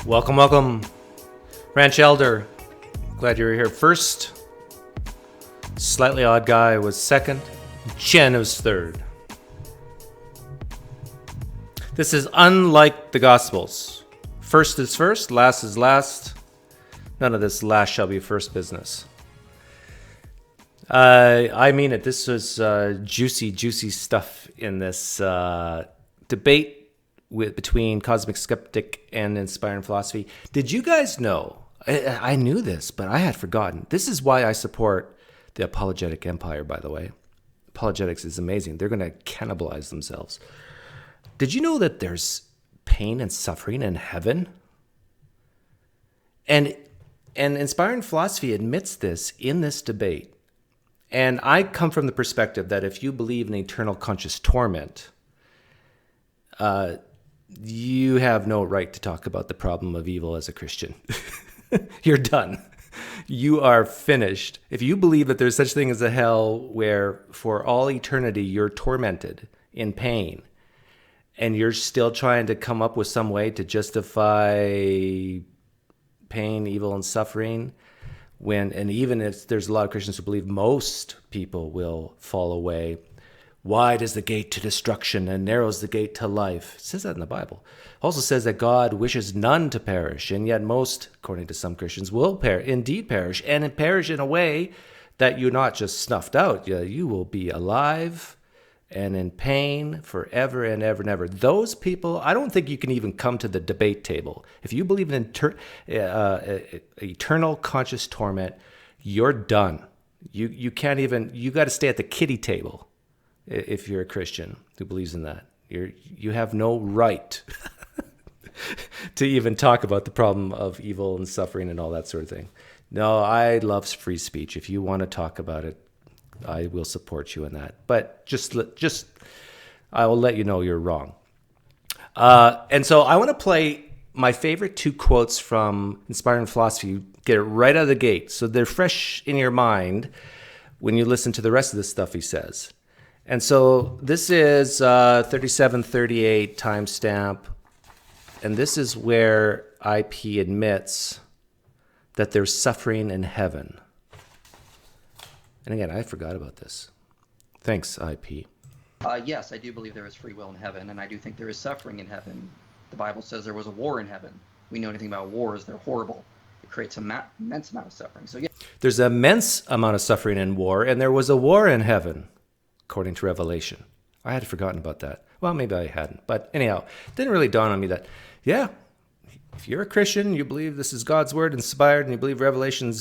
Welcome. Ranch Elder, glad you were here first. Slightly Odd Guy was second. Jen was third. This is unlike the Gospels. First is first, last is last. None of this last shall be first business. I mean it. This was juicy stuff in this debate between Cosmic Skeptic and Inspiring Philosophy. Did you guys know? I knew this, but I had forgotten. This is why I support the apologetic empire, by the way. Apologetics is amazing. They're going to cannibalize themselves. Did you know that there's pain and suffering in heaven? And Inspiring Philosophy admits this in this debate. And I come from the perspective that if you believe in eternal conscious torment, you have no right to talk about the problem of evil as a Christian. You're done. You are finished. If you believe that there's such thing as a hell where for all eternity you're tormented in pain, and you're still trying to come up with some way to justify pain, evil, and suffering, and even if there's a lot of Christians who believe most people will fall away, wide is the gate to destruction and narrow is the gate to life. It says that in the Bible. It also says that God wishes none to perish, and yet most, according to some Christians, will indeed perish, and perish in a way that you're not just snuffed out. You will be alive and in pain forever and ever and ever. Those people, I don't think you can even come to the debate table. If you believe in eternal conscious torment, you're done. You can't even, you got to stay at the kiddie table if you're a Christian who believes in that. You have no right to even talk about the problem of evil and suffering and all that sort of thing. No, I love free speech. If you want to talk about it, I will support you in that. But just I will let you know you're wrong. And so I want to play my favorite two quotes from Inspiring Philosophy. Get it right out of the gate, so they're fresh in your mind when you listen to the rest of the stuff he says. And so this is 3738 timestamp, and this is where IP admits that there's suffering in heaven. And again, I forgot about this. Thanks, IP. Yes, I do believe there is free will in heaven, and I do think there is suffering in heaven. The Bible says there was a war in heaven. We know anything about wars, they're horrible. It creates an immense amount of suffering. So yeah. There's an immense amount of suffering in war, and there was a war in heaven, according to Revelation. I had forgotten about that. Well, maybe I hadn't. But anyhow, it didn't really dawn on me that, yeah, if you're a Christian, you believe this is God's word inspired, and you believe Revelation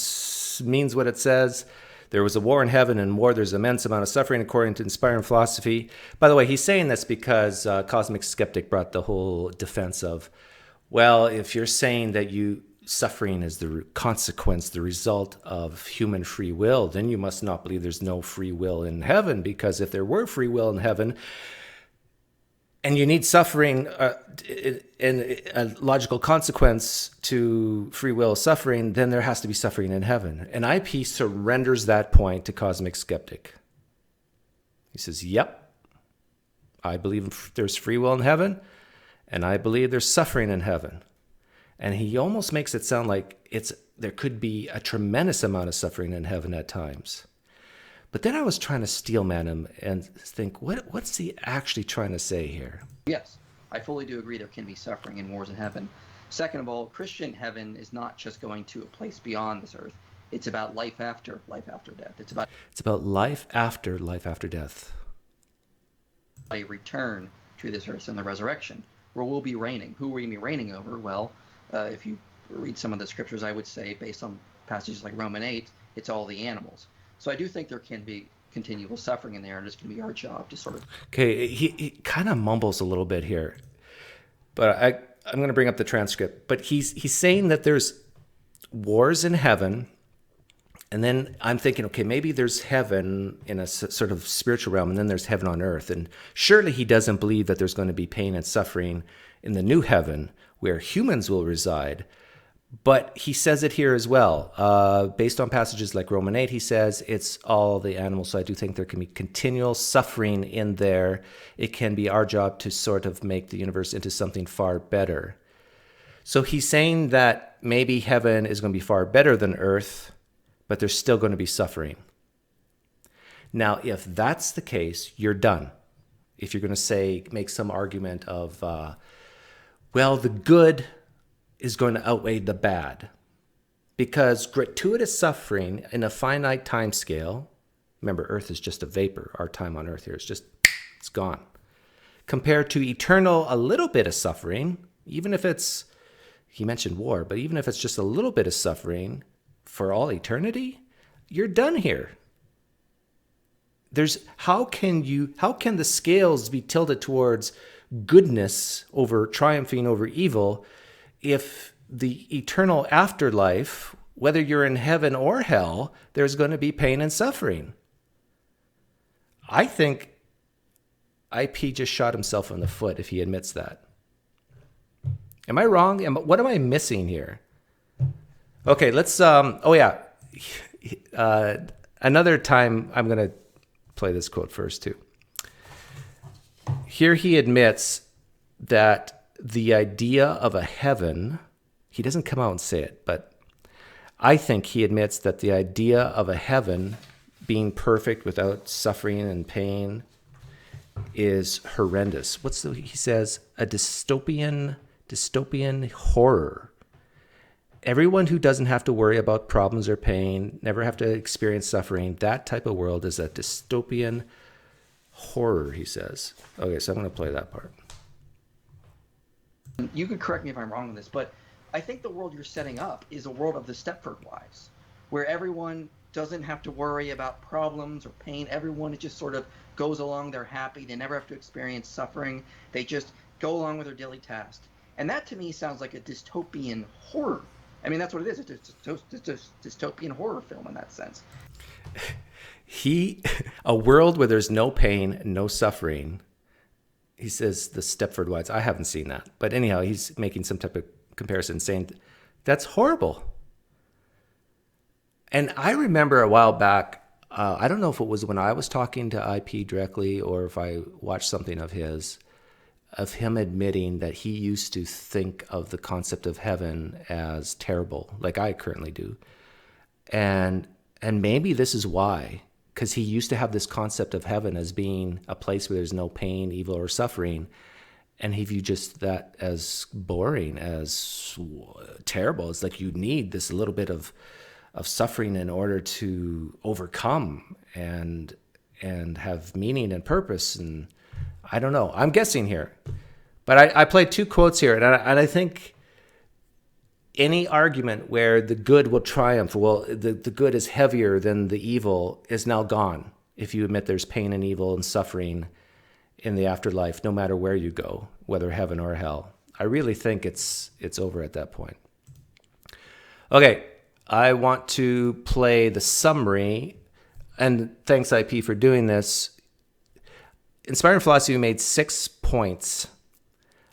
means what it says, there was a war in heaven, and war, there's an immense amount of suffering, according to Inspiring Philosophy. By the way, he's saying this because Cosmic Skeptic brought the whole defense of, well, if you're saying that suffering is the consequence, the result of human free will, then you must not believe there's no free will in heaven, because if there were free will in heaven, and you need suffering and a logical consequence to free will suffering, then there has to be suffering in heaven. And IP surrenders that point to Cosmic Skeptic. He says, yep, I believe there's free will in heaven, and I believe there's suffering in heaven. And he almost makes it sound like there could be a tremendous amount of suffering in heaven at times. But then I was trying to steelman him and think, what's he actually trying to say here? Yes, I fully do agree there can be suffering in wars in heaven. Second of all, Christian heaven is not just going to a place beyond this earth. It's about life after death. It's about life after death. A return to this earth and the resurrection, where we'll be reigning. Who will we be reigning over? Well, if you read some of the scriptures, I would say, based on passages like Romans 8, it's all the animals. So I do think there can be continual suffering in there, and it's going to be our job to sort of... Okay, he kind of mumbles a little bit here, but I'm going to bring up the transcript. But he's saying that there's wars in heaven, and then I'm thinking, okay, maybe there's heaven in a sort of spiritual realm, and then there's heaven on earth. And surely he doesn't believe that there's going to be pain and suffering in the new heaven where humans will reside. But he says it here as well. Based on passages like Romans 8, he says it's all the animals. So I do think there can be continual suffering in there. It can be our job to sort of make the universe into something far better. So he's saying that maybe heaven is going to be far better than earth, but there's still going to be suffering. Now, if that's the case, you're done. If you're going to make some argument of, well, the good is going to outweigh the bad. Because gratuitous suffering in a finite time scale, remember, earth is just a vapor. Our time on earth here is it's gone. Compared to eternal, a little bit of suffering, even if it's, he mentioned war, but even if it's just a little bit of suffering for all eternity, you're done here. How can the scales be tilted towards goodness over triumphing over evil if the eternal afterlife, whether you're in heaven or hell, there's going to be pain and suffering? I think IP just shot himself in the foot if he admits that. Am I wrong? What am I missing here? Okay, let's, another time I'm going to play this quote first too. Here he admits that the idea of a heaven, he doesn't come out and say it, but I think he admits that the idea of a heaven being perfect without suffering and pain is horrendous. He says? A dystopian horror. Everyone who doesn't have to worry about problems or pain, never have to experience suffering, that type of world is a dystopian horror, he says. Okay, so I'm going to play that part. You could correct me if I'm wrong on this, but I think the world you're setting up is a world of the Stepford Wives, where everyone doesn't have to worry about problems or pain. Everyone just sort of goes along, they're happy, they never have to experience suffering, they just go along with their daily task. And that to me sounds like a dystopian horror. I mean, that's what it is. It's a dystopian horror film in that sense. A world where there's no pain, no suffering. He says the Stepford Wives. I haven't seen that. But anyhow, he's making some type of comparison saying that's horrible. And I remember a while back, I don't know if it was when I was talking to IP directly or if I watched something of him admitting that he used to think of the concept of heaven as terrible, like I currently do. And maybe this is why, because he used to have this concept of heaven as being a place where there's no pain, evil, or suffering. And he viewed just that as boring, as terrible. It's like you need this little bit of suffering in order to overcome and have meaning and purpose. And I don't know. I'm guessing here. But I played two quotes here, and I think any argument where the good will triumph, well, the good is heavier than the evil, is now gone if you admit there's pain and evil and suffering in the afterlife, no matter where you go, whether heaven or hell. I really think it's over at that point. Okay, I want to play the summary, and thanks IP for doing this. Inspiring Philosophy made 6 points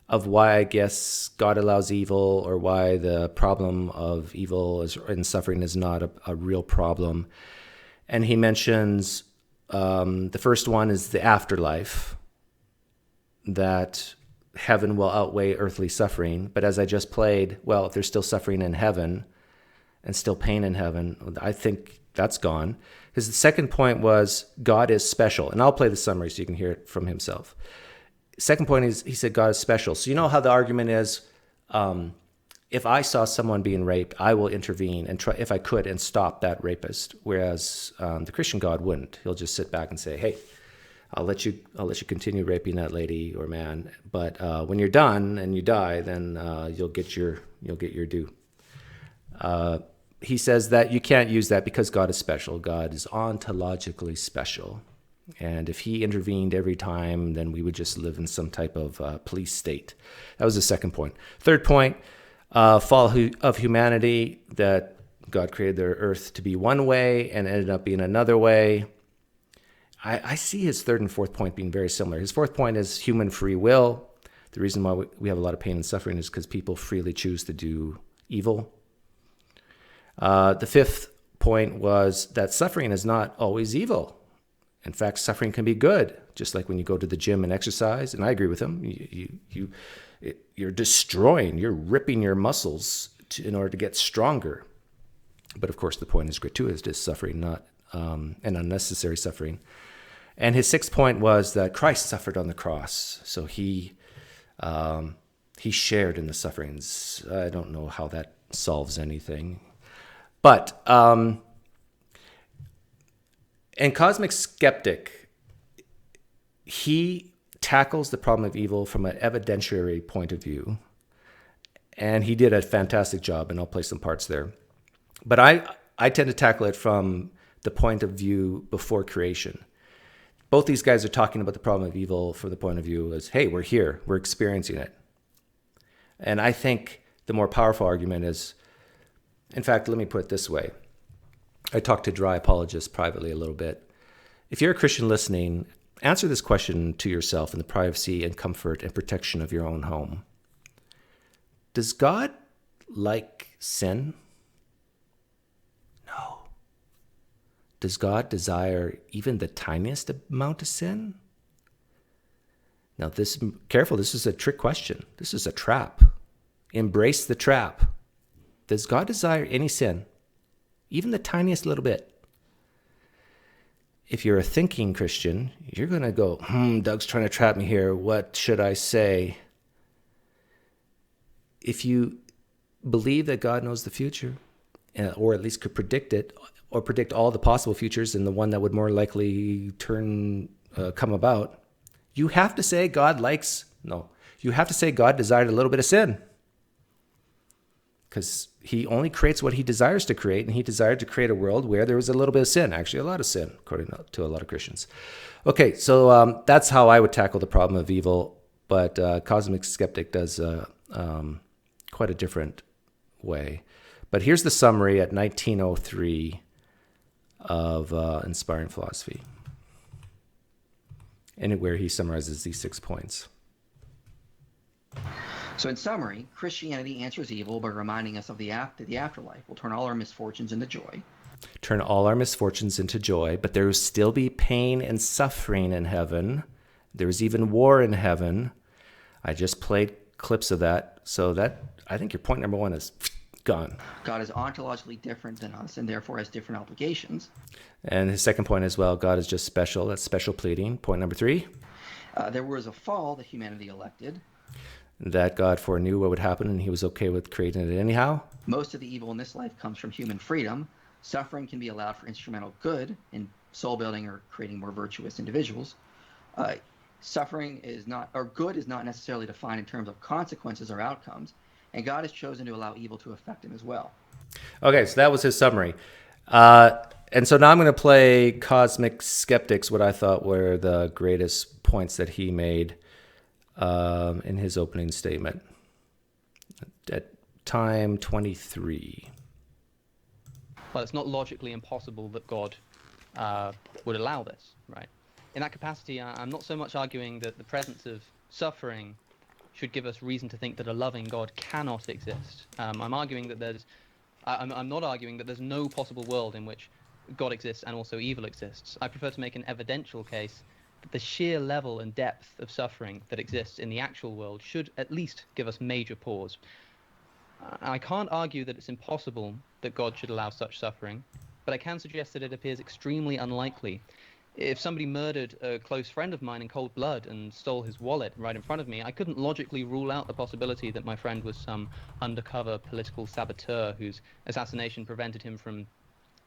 of why I guess God allows evil, or why the problem of evil and suffering is not a real problem. And he mentions the first one is the afterlife, that heaven will outweigh earthly suffering. But as I just played, well, if there's still suffering in heaven and still pain in heaven, I think that's gone. Because the second point was God is special. And I'll play the summary so you can hear it from himself. Second point is, he said God is special. So you know how the argument is, if I saw someone being raped, I will intervene and try, if I could, and stop that rapist. Whereas the Christian God wouldn't. He'll just sit back and say, hey, I'll let you continue raping that lady or man, but when you're done and you die, then you'll get your due. He says that you can't use that because God is special. God is ontologically special. And if he intervened every time, then we would just live in some type of police state. That was the second point. Third point, fall of humanity, that God created the earth to be one way and ended up being another way. I see his third and fourth point being very similar. His fourth point is human free will. The reason why we have a lot of pain and suffering is because people freely choose to do evil. The fifth point was that suffering is not always evil. In fact, suffering can be good, just like when you go to the gym and exercise. And I agree with him. you're destroying, you're ripping your muscles in order to get stronger. But of course, the point is gratuitous suffering, not an unnecessary suffering. And his sixth point was that Christ suffered on the cross, so he shared in the sufferings. I don't know how that solves anything, but and Cosmic Skeptic, he tackles the problem of evil from an evidentiary point of view, and he did a fantastic job, and I'll play some parts there. But I tend to tackle it from the point of view before creation. Both these guys are talking about the problem of evil from the point of view as, hey, we're here, we're experiencing it. And I think the more powerful argument is, in fact, let me put it this way. I talked to dry apologists privately a little bit. If you're a Christian listening, answer this question to yourself in the privacy and comfort and protection of your own home. Does God like sin? No. Does God desire even the tiniest amount of sin? Now, careful, this is a trick question. This is a trap. Embrace the trap. Does God desire any sin? Even the tiniest little bit? If you're a thinking Christian, you're going to go, Doug's trying to trap me here. What should I say? If you believe that God knows the future, or at least could predict it, or predict all the possible futures and the one that would more likely come about, you have to say you have to say God desired a little bit of sin. Because he only creates what he desires to create, and he desired to create a world where there was a little bit of sin, actually a lot of sin, according to a lot of Christians. Okay, so that's how I would tackle the problem of evil, but Cosmic Skeptic does quite a different way. But here's the summary at 1903 of Inspiring Philosophy, and where he summarizes these 6 points. So in summary, Christianity answers evil by reminding us of the afterlife will turn all our misfortunes into joy. Turn all our misfortunes into joy, but there will still be pain and suffering in heaven. There is even war in heaven. I just played clips of that, so that I think your point number 1 is gone. God is ontologically different than us and therefore has different obligations. And his second point as well, God is just special. That's special pleading. Point number 3. There was a fall that humanity elected. That God foreknew what would happen, and he was okay with creating it anyhow. Most of the evil in this life comes from human freedom. Suffering can be allowed for instrumental good in soul building or creating more virtuous individuals. Suffering is not, or good is not necessarily defined in terms of consequences or outcomes, and God has chosen to allow evil to affect him as well. Okay, so that was his summary. And so now I'm going to play Cosmic Skeptics, what I thought were the greatest points that he made in his opening statement at time 23. Well, it's not logically impossible that God would allow this, right? In that capacity, I'm not so much arguing that the presence of suffering should give us reason to think that a loving God cannot exist. I'm arguing that I'm not arguing that there's no possible world in which God exists and also evil exists. I prefer to make an evidential case that the sheer level and depth of suffering that exists in the actual world should at least give us major pause. I can't argue that it's impossible that God should allow such suffering, but I can suggest that it appears extremely unlikely. If somebody murdered a close friend of mine in cold blood and stole his wallet right in front of me, I couldn't logically rule out the possibility that my friend was some undercover political saboteur whose assassination prevented him from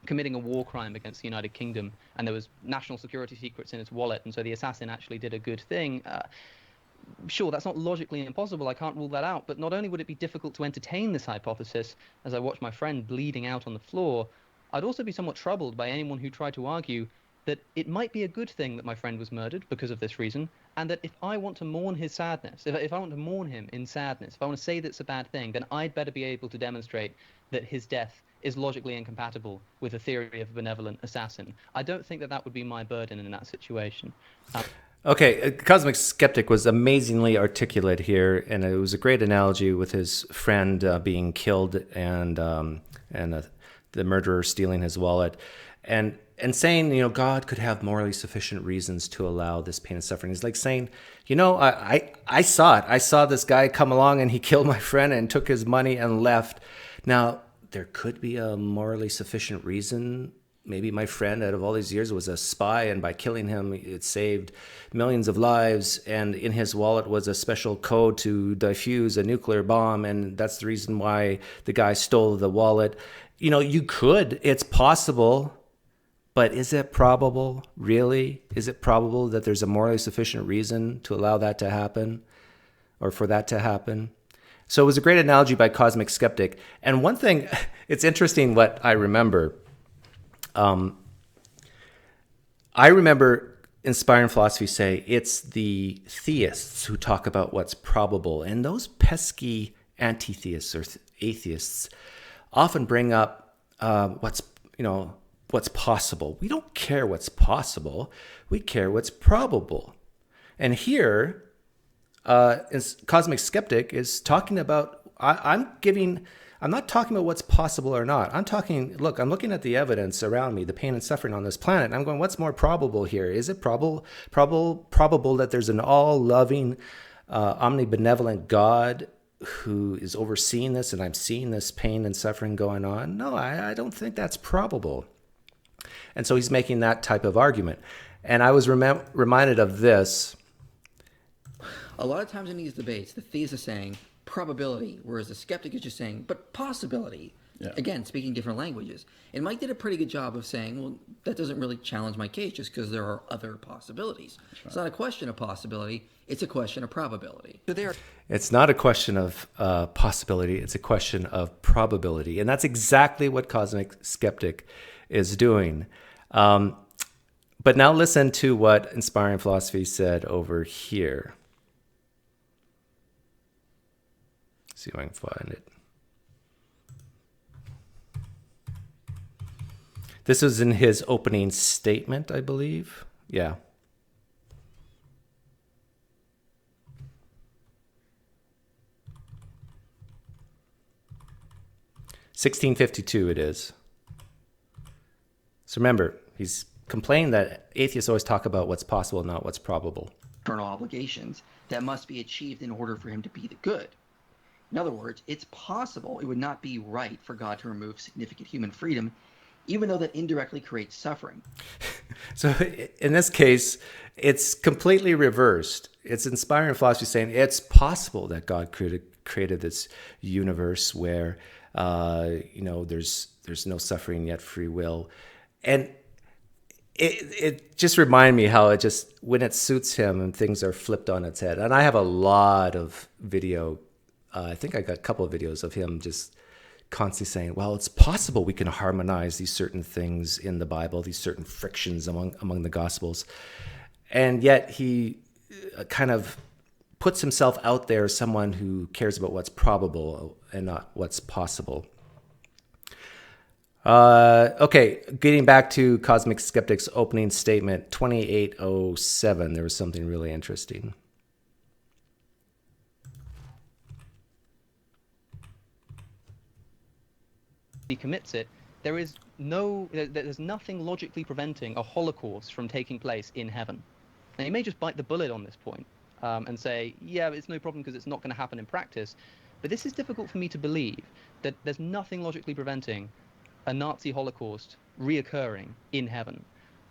committing a war crime against the United Kingdom, and there was national security secrets in his wallet, and so the assassin actually did a good thing. Sure, that's not logically impossible, I can't rule that out, but not only would it be difficult to entertain this hypothesis as I watched my friend bleeding out on the floor, I'd also be somewhat troubled by anyone who tried to argue that it might be a good thing that my friend was murdered because of this reason, and that if I want to mourn his sadness, if I want to mourn him in sadness, if I want to say that's a bad thing, then I'd better be able to demonstrate that his death is logically incompatible with the theory of a benevolent assassin. I don't think that would be my burden in that situation. Okay, Cosmic Skeptic was amazingly articulate here, and it was a great analogy with his friend being killed and the murderer stealing his wallet. And and saying, God could have morally sufficient reasons to allow this pain and suffering is like saying, I saw it. I saw this guy come along and he killed my friend and took his money and left. Now, there could be a morally sufficient reason. Maybe my friend out of all these years was a spy, and by killing him, it saved millions of lives. And in his wallet was a special code to defuse a nuclear bomb. And that's the reason why the guy stole the wallet. It's possible. But is it probable, really? Is it probable that there's a morally sufficient reason to allow that to happen, or for that to happen? So it was a great analogy by Cosmic Skeptic. And one thing, it's interesting what I remember. I remember Inspiring Philosophy say it's the theists who talk about what's probable. And those pesky anti-theists or atheists often bring up what's possible. We don't care what's possible. We care what's probable. And here, Cosmic Skeptic is talking about, I'm not talking about what's possible or not. I'm looking at the evidence around me, the pain and suffering on this planet. And I'm going, what's more probable here? Is it probable that there's an all-loving, omnibenevolent God who is overseeing this, and I'm seeing this pain and suffering going on? No, I don't think that's probable. And so he's making that type of argument. And I was reminded of this. A lot of times in these debates, the theist is saying probability, whereas the skeptic is just saying, but possibility. Yeah. Again, speaking different languages. And Mike did a pretty good job of saying, well, that doesn't really challenge my case just because there are other possibilities. Right. It's not a question of possibility. It's a question of probability. So it's not a question of possibility. It's a question of probability. And that's exactly what Cosmic Skeptic is doing. But now listen to what Inspiring Philosophy said over here. See if I can find it. This was in his opening statement, I believe. Yeah. $1652 it is. So remember, he's complaining that atheists always talk about what's possible, not what's probable. Eternal obligations that must be achieved in order for him to be the good. In other words, it's possible, it would not be right for God to remove significant human freedom, even though that indirectly creates suffering. So in this case, it's completely reversed. It's Inspiring Philosophy saying it's possible that God created this universe where there's no suffering yet free will. And it just reminded me how it just, when it suits him and things are flipped on its head. And I have a lot of video. I think I got a couple of videos of him just constantly saying, well, it's possible we can harmonize these certain things in the Bible, these certain frictions among the Gospels. And yet he kind of puts himself out there as someone who cares about what's probable and not what's possible. Okay, getting back to Cosmic Skeptic's opening statement, 2807, there was something really interesting. He commits it, there's nothing logically preventing a Holocaust from taking place in heaven. Now, you may just bite the bullet on this point and say, yeah, it's no problem because it's not going to happen in practice. But this is difficult for me to believe, that there's nothing logically preventing a Nazi Holocaust reoccurring in heaven.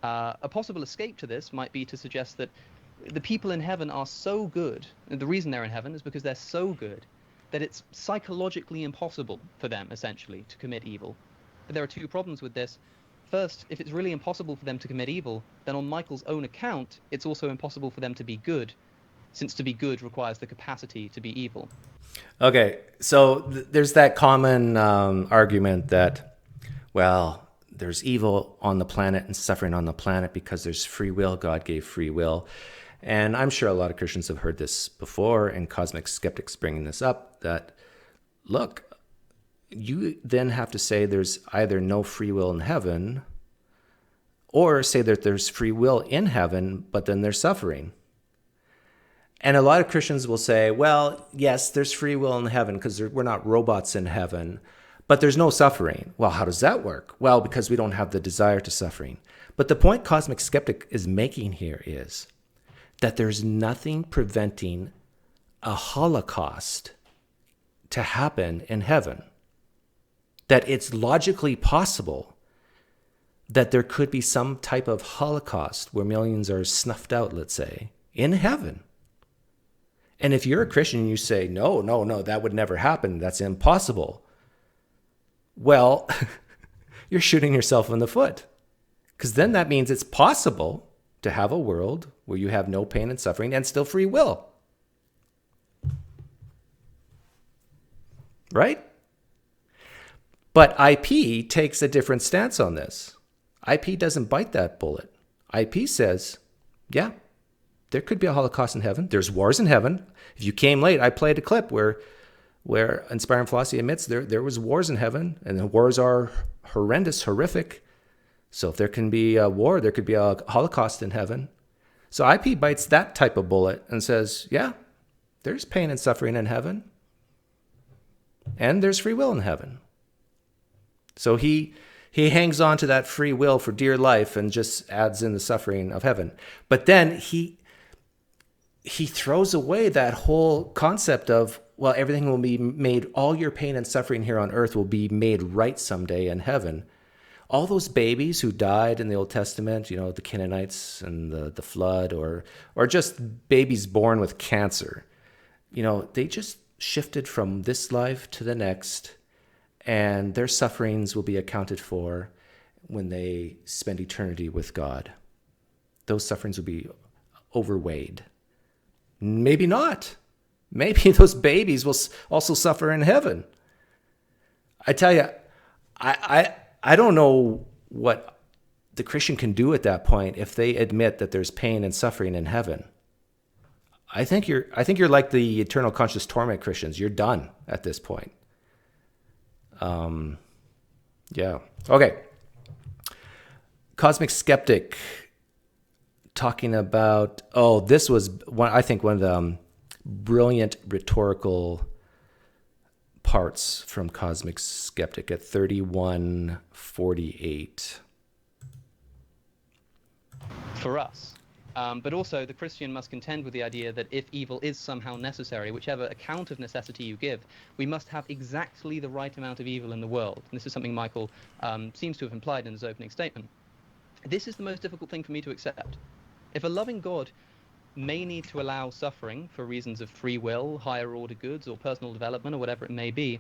A possible escape to this might be to suggest that the people in heaven are so good, and the reason they're in heaven is because they're so good, that it's psychologically impossible for them, essentially, to commit evil. But there are two problems with this. First, if it's really impossible for them to commit evil, then on Michael's own account, it's also impossible for them to be good, since to be good requires the capacity to be evil. Okay, so there's that common argument that, well, there's evil on the planet and suffering on the planet because there's free will. God gave free will. And I'm sure a lot of Christians have heard this before, and Cosmic Skeptics bringing this up, that, look, you then have to say there's either no free will in heaven, or say that there's free will in heaven, but then there's suffering. And a lot of Christians will say, well, yes, there's free will in heaven because we're not robots in heaven, but there's no suffering. Well, how does that work? Well, because we don't have the desire to suffering. But the point Cosmic Skeptic is making here is that there's nothing preventing a Holocaust to happen in heaven. That it's logically possible that there could be some type of Holocaust where millions are snuffed out, let's say, in heaven. And if you're a Christian and you say, no, that would never happen, that's impossible, well, you're shooting yourself in the foot. Because then that means it's possible to have a world where you have no pain and suffering and still free will. Right? But IP takes a different stance on this. IP doesn't bite that bullet. IP says, yeah, there could be a Holocaust in heaven. There's wars in heaven. If you came late, I played a clip where Inspiring Philosophy admits there was wars in heaven, and the wars are horrendous, horrific. So if there can be a war, there could be a Holocaust in heaven. So IP bites that type of bullet and says, yeah, there's pain and suffering in heaven. And there's free will in heaven. So he hangs on to that free will for dear life and just adds in the suffering of heaven. But then he throws away that whole concept of, well, everything will be made, all your pain and suffering here on earth will be made right someday in heaven. All those babies who died in the Old Testament, you know, the Canaanites and the flood, or just babies born with cancer, you know, they just shifted from this life to the next, and their sufferings will be accounted for when they spend eternity with God. Those sufferings will be overweighed. Maybe not. Maybe those babies will also suffer in heaven. I tell you, I don't know what the Christian can do at that point if they admit that there's pain and suffering in heaven. I think you're like the eternal conscious torment Christians. You're done at this point. Yeah. Okay. Cosmic Skeptic talking about, this was one of the brilliant rhetorical parts from Cosmic Skeptic at 3148. For us. But also, the Christian must contend with the idea that if evil is somehow necessary, whichever account of necessity you give, we must have exactly the right amount of evil in the world. And this is something Michael seems to have implied in his opening statement. This is the most difficult thing for me to accept. If a loving God may need to allow suffering for reasons of free will, higher order goods, or personal development, or whatever it may be,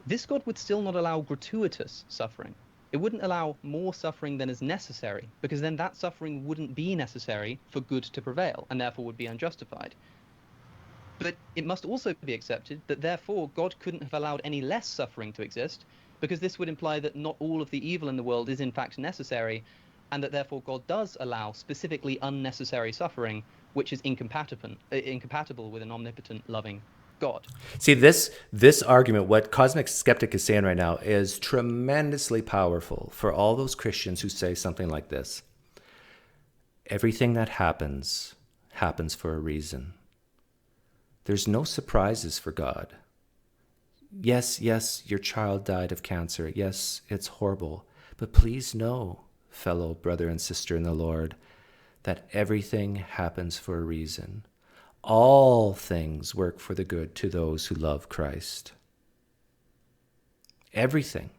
this God would still not allow gratuitous suffering. It wouldn't allow more suffering than is necessary, because then that suffering wouldn't be necessary for good to prevail, and therefore would be unjustified. But it must also be accepted that therefore God couldn't have allowed any less suffering to exist, because this would imply that not all of the evil in the world is in fact necessary, and that therefore God does allow specifically unnecessary suffering, which is incompatible with an omnipotent, loving God. See, this argument, what Cosmic Skeptic is saying right now, is tremendously powerful for all those Christians who say something like this. Everything that happens for a reason. There's no surprises for God. Yes, your child died of cancer. Yes, it's horrible. But please know, fellow brother and sister in the Lord, that everything happens for a reason. All things work for the good to those who love Christ. Everything.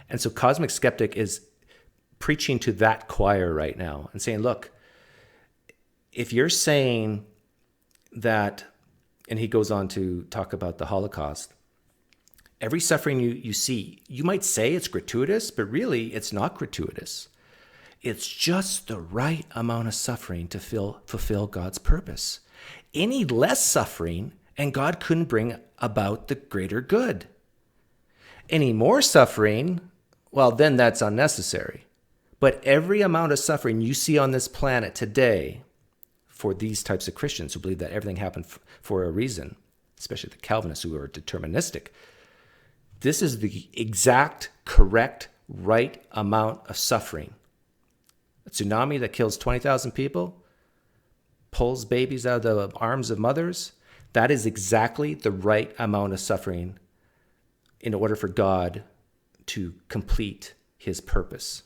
And so Cosmic Skeptic is preaching to that choir right now and saying, look, if you're saying that, and he goes on to talk about the Holocaust, every suffering you see, you might say it's gratuitous, but really it's not gratuitous. It's just the right amount of suffering to fulfill God's purpose. Any less suffering, and God couldn't bring about the greater good. Any more suffering, well, then that's unnecessary. But every amount of suffering you see on this planet today, for these types of Christians who believe that everything happened for a reason, especially the Calvinists who are deterministic, this is the exact, correct, right amount of suffering. A tsunami that kills 20,000 people, pulls babies out of the arms of mothers, that is exactly the right amount of suffering in order for God to complete his purpose?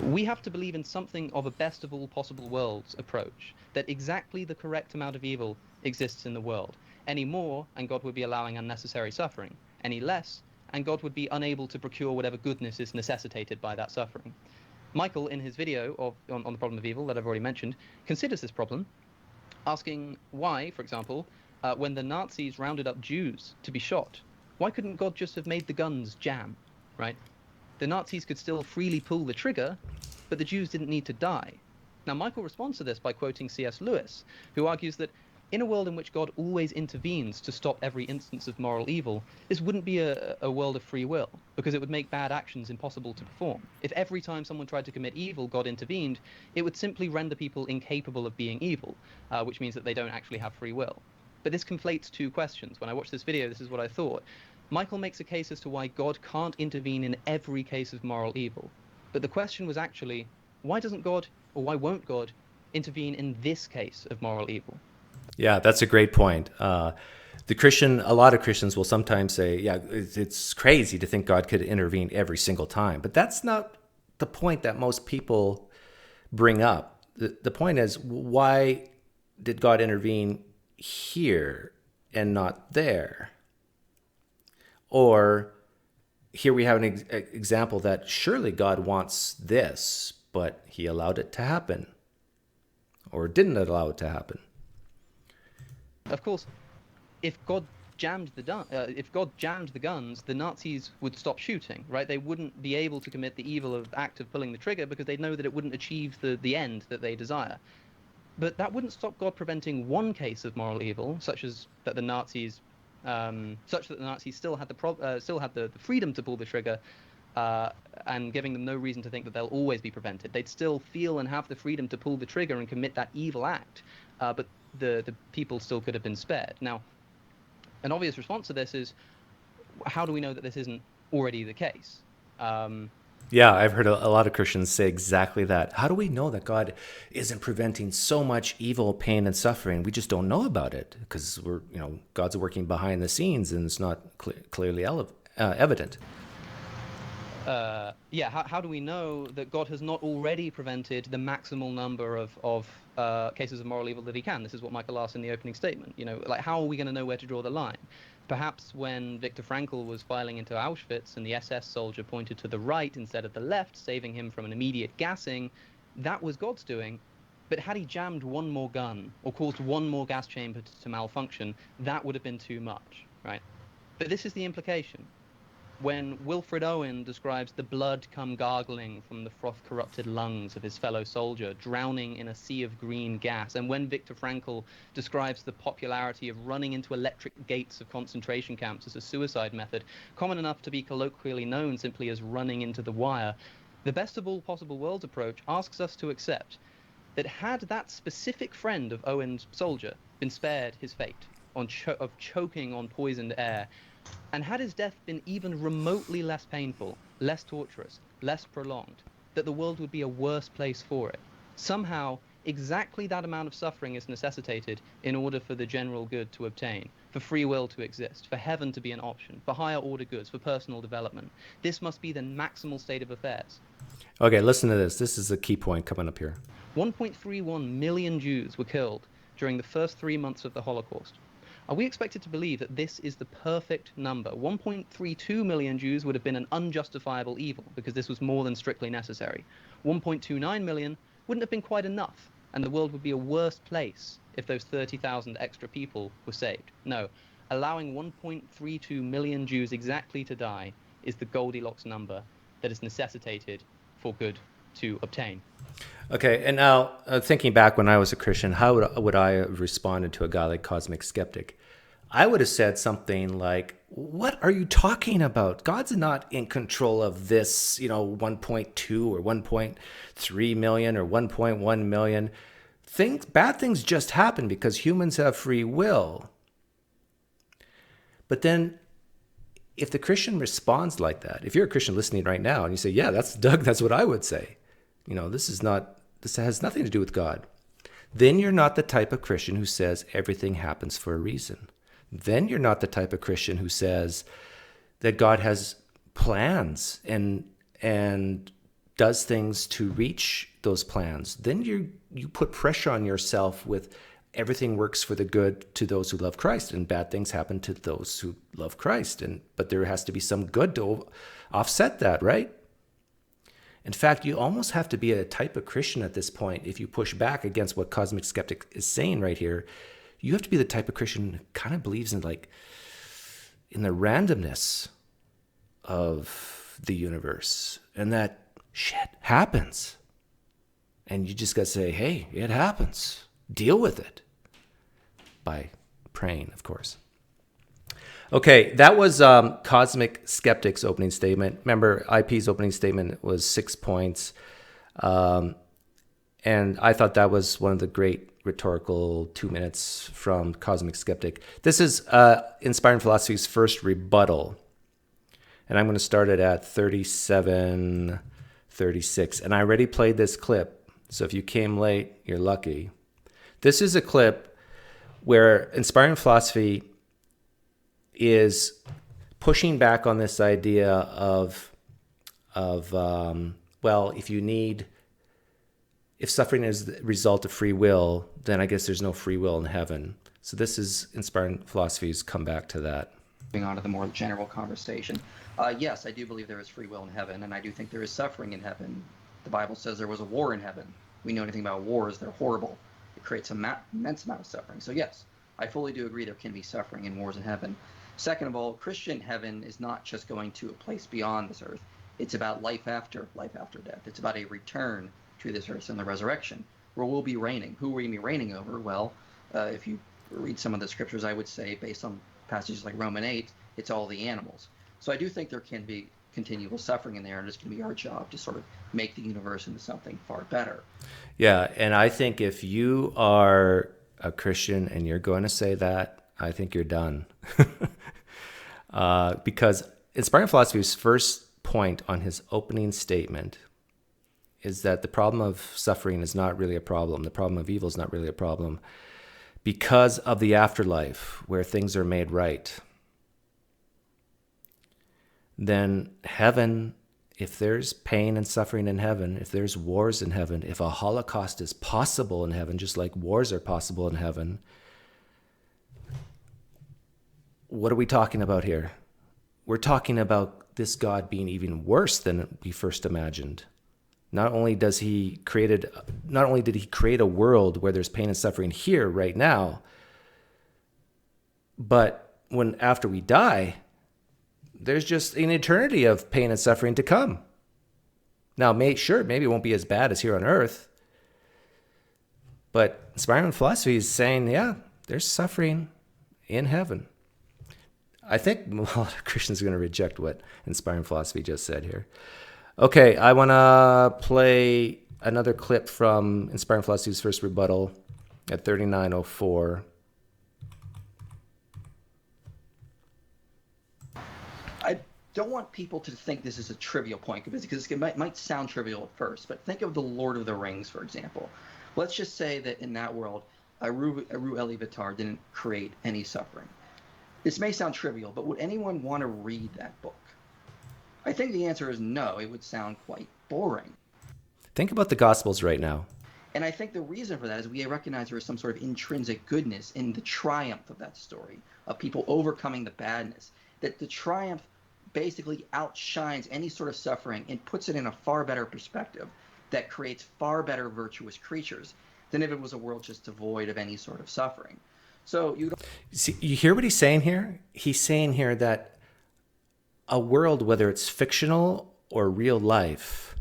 We have to believe in something of a best of all possible worlds approach, that exactly the correct amount of evil exists in the world. Any more, and God would be allowing unnecessary suffering. Any less, and God would be unable to procure whatever goodness is necessitated by that suffering. Michael, in his video on the problem of evil that I've already mentioned, considers this problem, asking why, for example, when the Nazis rounded up Jews to be shot, why couldn't God just have made the guns jam, right? The Nazis could still freely pull the trigger, but the Jews didn't need to die. Now, Michael responds to this by quoting C.S. Lewis, who argues that in a world in which God always intervenes to stop every instance of moral evil, this wouldn't be a world of free will, because it would make bad actions impossible to perform. If every time someone tried to commit evil, God intervened, it would simply render people incapable of being evil, which means that they don't actually have free will. But this conflates two questions. When I watched this video, this is what I thought. Michael makes a case as to why God can't intervene in every case of moral evil. But the question was actually, why doesn't God, or why won't God, intervene in this case of moral evil? Yeah, that's a great point. A lot of Christians will sometimes say, yeah, it's crazy to think God could intervene every single time. But that's not the point that most people bring up. The point is, why did God intervene here and not there? Or here we have an example that surely God wants this, but he allowed it to happen, or didn't allow it to happen. Of course, if God jammed the guns, the Nazis would stop shooting, right? They wouldn't be able to commit the evil act of pulling the trigger because they'd know that it wouldn't achieve the end that they desire. But that wouldn't stop God preventing one case of moral evil, such that the Nazis still had the freedom to pull the trigger, and giving them no reason to think that they'll always be prevented. They'd still feel and have the freedom to pull the trigger and commit that evil act, but the people still could have been spared. Now, an obvious response to this is, how do we know that this isn't already the case? Yeah, I've heard a lot of Christians say exactly that. How do we know that God isn't preventing so much evil, pain, and suffering? We just don't know about it because God's working behind the scenes and it's not clearly evident. How do we know that God has not already prevented the maximal number of cases of moral evil that he can? This is what Michael asked in the opening statement. How are we going to know where to draw the line? Perhaps when Viktor Frankl was filing into Auschwitz and the SS soldier pointed to the right instead of the left, saving him from an immediate gassing, that was God's doing. But had he jammed one more gun or caused one more gas chamber to malfunction, that would have been too much, right? But this is the implication. When Wilfred Owen describes the blood come gargling from the froth-corrupted lungs of his fellow soldier, drowning in a sea of green gas, and when Viktor Frankl describes the popularity of running into electric gates of concentration camps as a suicide method, common enough to be colloquially known simply as running into the wire, the best of all possible worlds approach asks us to accept that had that specific friend of Owen's soldier been spared his fate of choking on poisoned air, and had his death been even remotely less painful, less torturous, less prolonged, that the world would be a worse place for it. Somehow, exactly that amount of suffering is necessitated in order for the general good to obtain, for free will to exist, for heaven to be an option, for higher order goods, for personal development. This must be the maximal state of affairs. Okay, listen to this. This is a key point coming up here. 1.31 million Jews were killed during the first 3 months of the Holocaust. Are we expected to believe that this is the perfect number? 1.32 million Jews would have been an unjustifiable evil because this was more than strictly necessary. 1.29 million wouldn't have been quite enough, and the world would be a worse place if those 30,000 extra people were saved. No, allowing 1.32 million Jews exactly to die is the Goldilocks number that is necessitated for good to obtain. Okay, and now thinking back when I was a Christian, how would I have responded to a guy like Cosmic Skeptic? I would have said something like, what are you talking about? God's not in control of this, 1.2 or 1.3 million or 1.1 million. Bad things just happen because humans have free will. But then if the Christian responds like that, if you're a Christian listening right now and you say, yeah, that's Doug, that's what I would say. This has nothing to do with God. Then you're not the type of Christian who says everything happens for a reason. then you're not the type of Christian who says that God has plans and does things to reach those plans. Then you put pressure on yourself with everything works for the good to those who love Christ, and bad things happen to those who love Christ. But there has to be some good to offset that, right? In fact, you almost have to be a type of Christian at this point. If you push back against what Cosmic Skeptic is saying right here, you have to be the type of Christian who kind of believes in the randomness of the universe, and that shit happens. And you just got to say, hey, it happens. Deal with it. By praying, of course. Okay, that was Cosmic Skeptic's opening statement. Remember, IP's opening statement was 6 points. And I thought that was one of the great rhetorical 2 minutes from Cosmic Skeptic. This is Inspiring Philosophy's first rebuttal. And I'm going to start it at 37:36. And I already played this clip. So if you came late, you're lucky. This is a clip where Inspiring Philosophy is pushing back on this idea of if suffering is the result of free will, then I guess there's no free will in heaven. So this is Inspiring Philosophy's come back to that. Moving on to the more general conversation. Yes, I do believe there is free will in heaven, and I do think there is suffering in heaven. The Bible says there was a war in heaven. We know anything about wars, they're horrible. It creates an immense amount of suffering. So yes, I fully do agree there can be suffering in wars in heaven. Second of all, Christian heaven is not just going to a place beyond this earth. It's about life after death. It's about a return to this earth and the resurrection, where we'll be reigning. Who will we be reigning over? Well, if you read some of the scriptures, I would say, based on passages like Romans 8, it's all the animals. So I do think there can be continual suffering in there, and it's going to be our job to sort of make the universe into something far better. Yeah, and I think if you are a Christian and you're going to say that, I think you're done. Because Inspiring Philosophy's first point on his opening statement is that the problem of suffering is not really a problem. The problem of evil is not really a problem because of the afterlife where things are made right. Then heaven, if there's pain and suffering in heaven, if there's wars in heaven, if a Holocaust is possible in heaven, just like wars are possible in heaven, what are we talking about here? We're talking about this God being even worse than we first imagined. Not only did he create a world where there's pain and suffering here right now, but after we die, there's just an eternity of pain and suffering to come. Now, maybe it won't be as bad as here on earth, but Inspiring Philosophy is saying, yeah, there's suffering in heaven. I think a lot of Christians are going to reject what Inspiring Philosophy just said here. Okay, I want to play another clip from Inspiring Philosophy's first rebuttal at 39:04. I don't want people to think this is a trivial point, because it might sound trivial at first, but think of the Lord of the Rings, for example. Let's just say that in that world, Aru Elivatar didn't create any suffering. This may sound trivial, but would anyone want to read that book? I think the answer is no. It would sound quite boring. Think about the Gospels right now. And I think the reason for that is we recognize there is some sort of intrinsic goodness in the triumph of that story, of people overcoming the badness, that the triumph basically outshines any sort of suffering and puts it in a far better perspective that creates far better virtuous creatures than if it was a world just devoid of any sort of suffering. So you hear what he's saying here? He's saying here that a world, whether it's fictional or real life,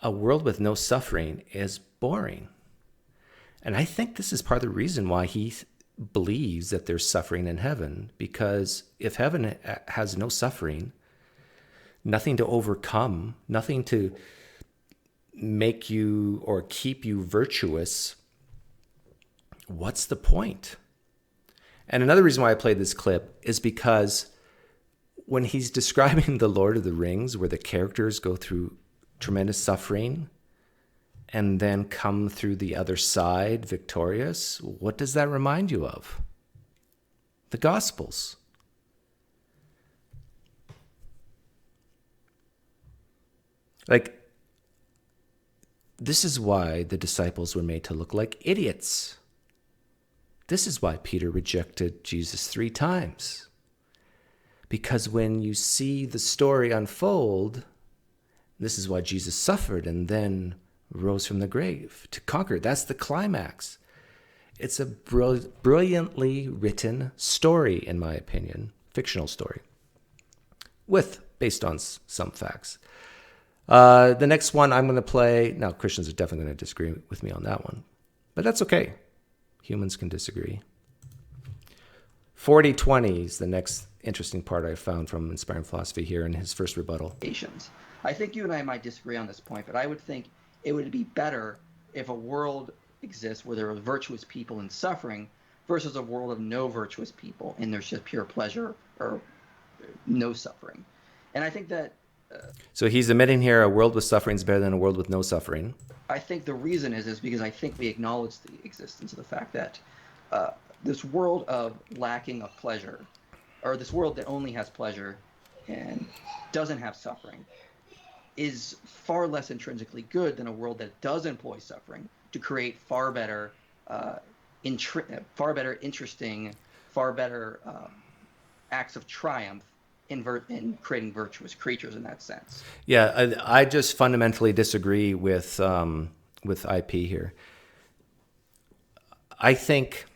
a world with no suffering is boring. And I think this is part of the reason why he believes that there's suffering in heaven, because if heaven has no suffering, nothing to overcome, nothing to make you or keep you virtuous, what's the point? And another reason why I played this clip is because when he's describing the Lord of the Rings, where the characters go through tremendous suffering and then come through the other side victorious, what does that remind you of? the Gospels. Like, this is why the disciples were made to look like idiots. This is why Peter rejected Jesus 3 times. Because when you see the story unfold, this is why Jesus suffered and then rose from the grave to conquer. That's the climax. It's a brilliantly written story, in my opinion, fictional story, based on some facts. The next one I'm going to play, now Christians are definitely going to disagree with me on that one, but that's okay. Humans can disagree. 40-20 is the next interesting part I found from Inspiring Philosophy here in his first rebuttal. I think you and I might disagree on this point, but I would think it would be better if a world exists where there are virtuous people in suffering versus a world of no virtuous people and there's just pure pleasure or no suffering. And I think that... So he's admitting here a world with suffering is better than a world with no suffering. I think the reason is because I think we acknowledge the existence of the fact that this world of lacking of pleasure, or this world that only has pleasure and doesn't have suffering, is far less intrinsically good than a world that does employ suffering to create far better, interesting, far better acts of triumph in creating virtuous creatures in that sense. Yeah, I just fundamentally disagree with IP here. I think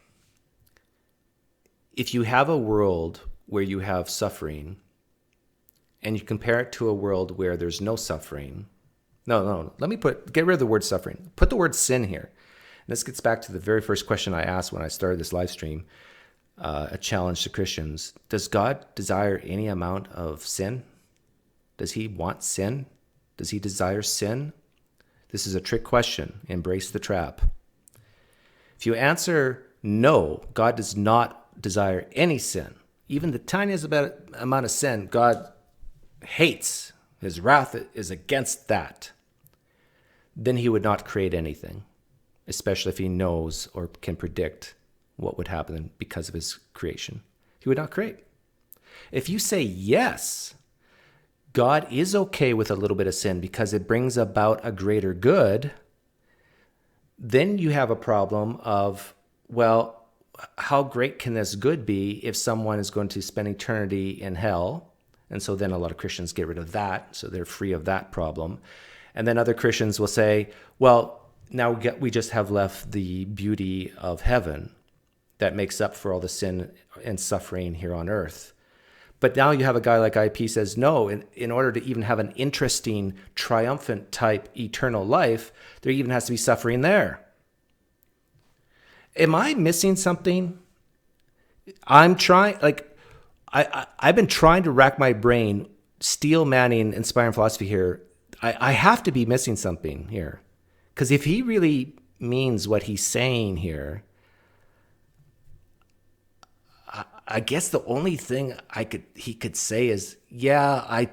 if you have a world where you have suffering and you compare it to a world where there's no suffering, let me get rid of the word suffering. Put the word sin here. And this gets back to the very first question I asked when I started this live stream, a challenge to Christians. Does God desire any amount of sin? Does he want sin? Does he desire sin? This is a trick question. Embrace the trap. If you answer no, God does not desire any sin, even the tiniest amount of sin, God hates. His wrath is against that. Then he would not create anything, especially if he knows or can predict what would happen because of his creation. He would not create. If you say yes, God is okay with a little bit of sin because it brings about a greater good, then you have a problem of, well, how great can this good be if someone is going to spend eternity in hell? And so then a lot of Christians get rid of that, so they're free of that problem. And then other Christians will say, well, now we just have left the beauty of heaven that makes up for all the sin and suffering here on earth. But now you have a guy like IP says, no, in order to even have an interesting, triumphant type eternal life, there even has to be suffering there. Am I missing something? I've been trying to rack my brain, steel manning Inspiring Philosophy here. I have to be missing something here. Because if he really means what he's saying here, I guess the only thing he could say is, yeah, I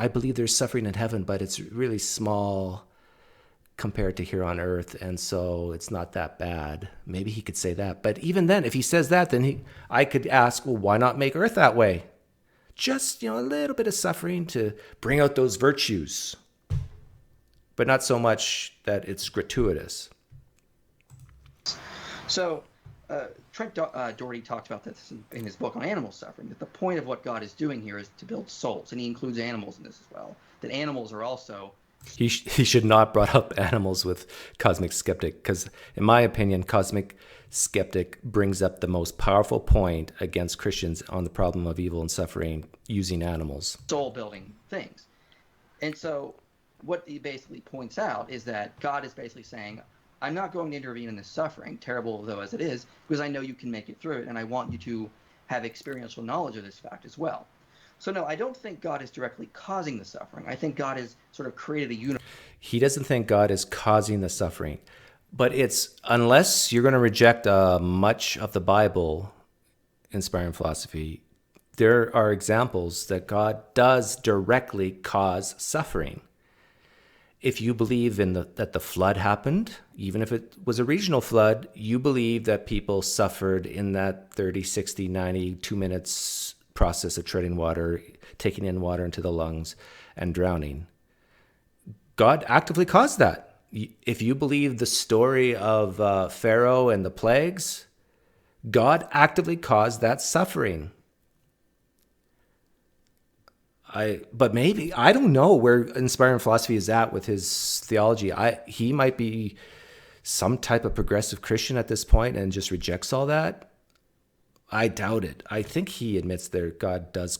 believe there's suffering in heaven, but it's really small compared to here on earth, and so it's not that bad. Maybe he could say that. But even then, if he says that, then I could ask, well, why not make earth that way? Just, a little bit of suffering to bring out those virtues, but not so much that it's gratuitous. So Trent Doherty talked about this in his book on animal suffering, that the point of what God is doing here is to build souls, and he includes animals in this as well, that animals are also... He should not have brought up animals with Cosmic Skeptic, because in my opinion, Cosmic Skeptic brings up the most powerful point against Christians on the problem of evil and suffering using animals. Soul-building things. And so what he basically points out is that God is basically saying, I'm not going to intervene in this suffering, terrible though as it is, because I know you can make it through it, and I want you to have experiential knowledge of this fact as well. So no, I don't think God is directly causing the suffering. I think God has sort of created a universe. He doesn't think God is causing the suffering. But it's, unless you're going to reject much of the Bible, Inspiring Philosophy, there are examples that God does directly cause suffering. if you believe that the flood happened, even if it was a regional flood, you believe that people suffered in that 30, 60, 90, 2 minutes process of treading water, taking in water into the lungs, and drowning. God actively caused that. If you believe the story of Pharaoh and the plagues, God actively caused that suffering. But maybe, I don't know where inspiring philosophy is at with his theology. He might be some type of progressive Christian at this point and just rejects all that. I doubt it. I think he admits that God does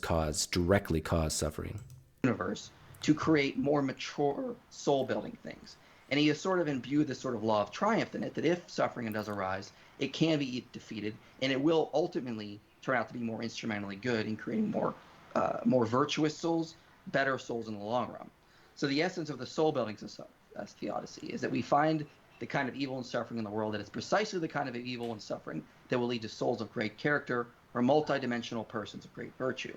directly cause suffering. Universe to create more mature soul-building things. And he has sort of imbued this sort of law of triumph in it, that if suffering does arise, it can be defeated, and it will ultimately turn out to be more instrumentally good in creating more virtuous souls, better souls in the long run. So the essence of the soul building theodicy is that we find the kind of evil and suffering in the world that is precisely the kind of evil and suffering that will lead to souls of great character or multidimensional persons of great virtue.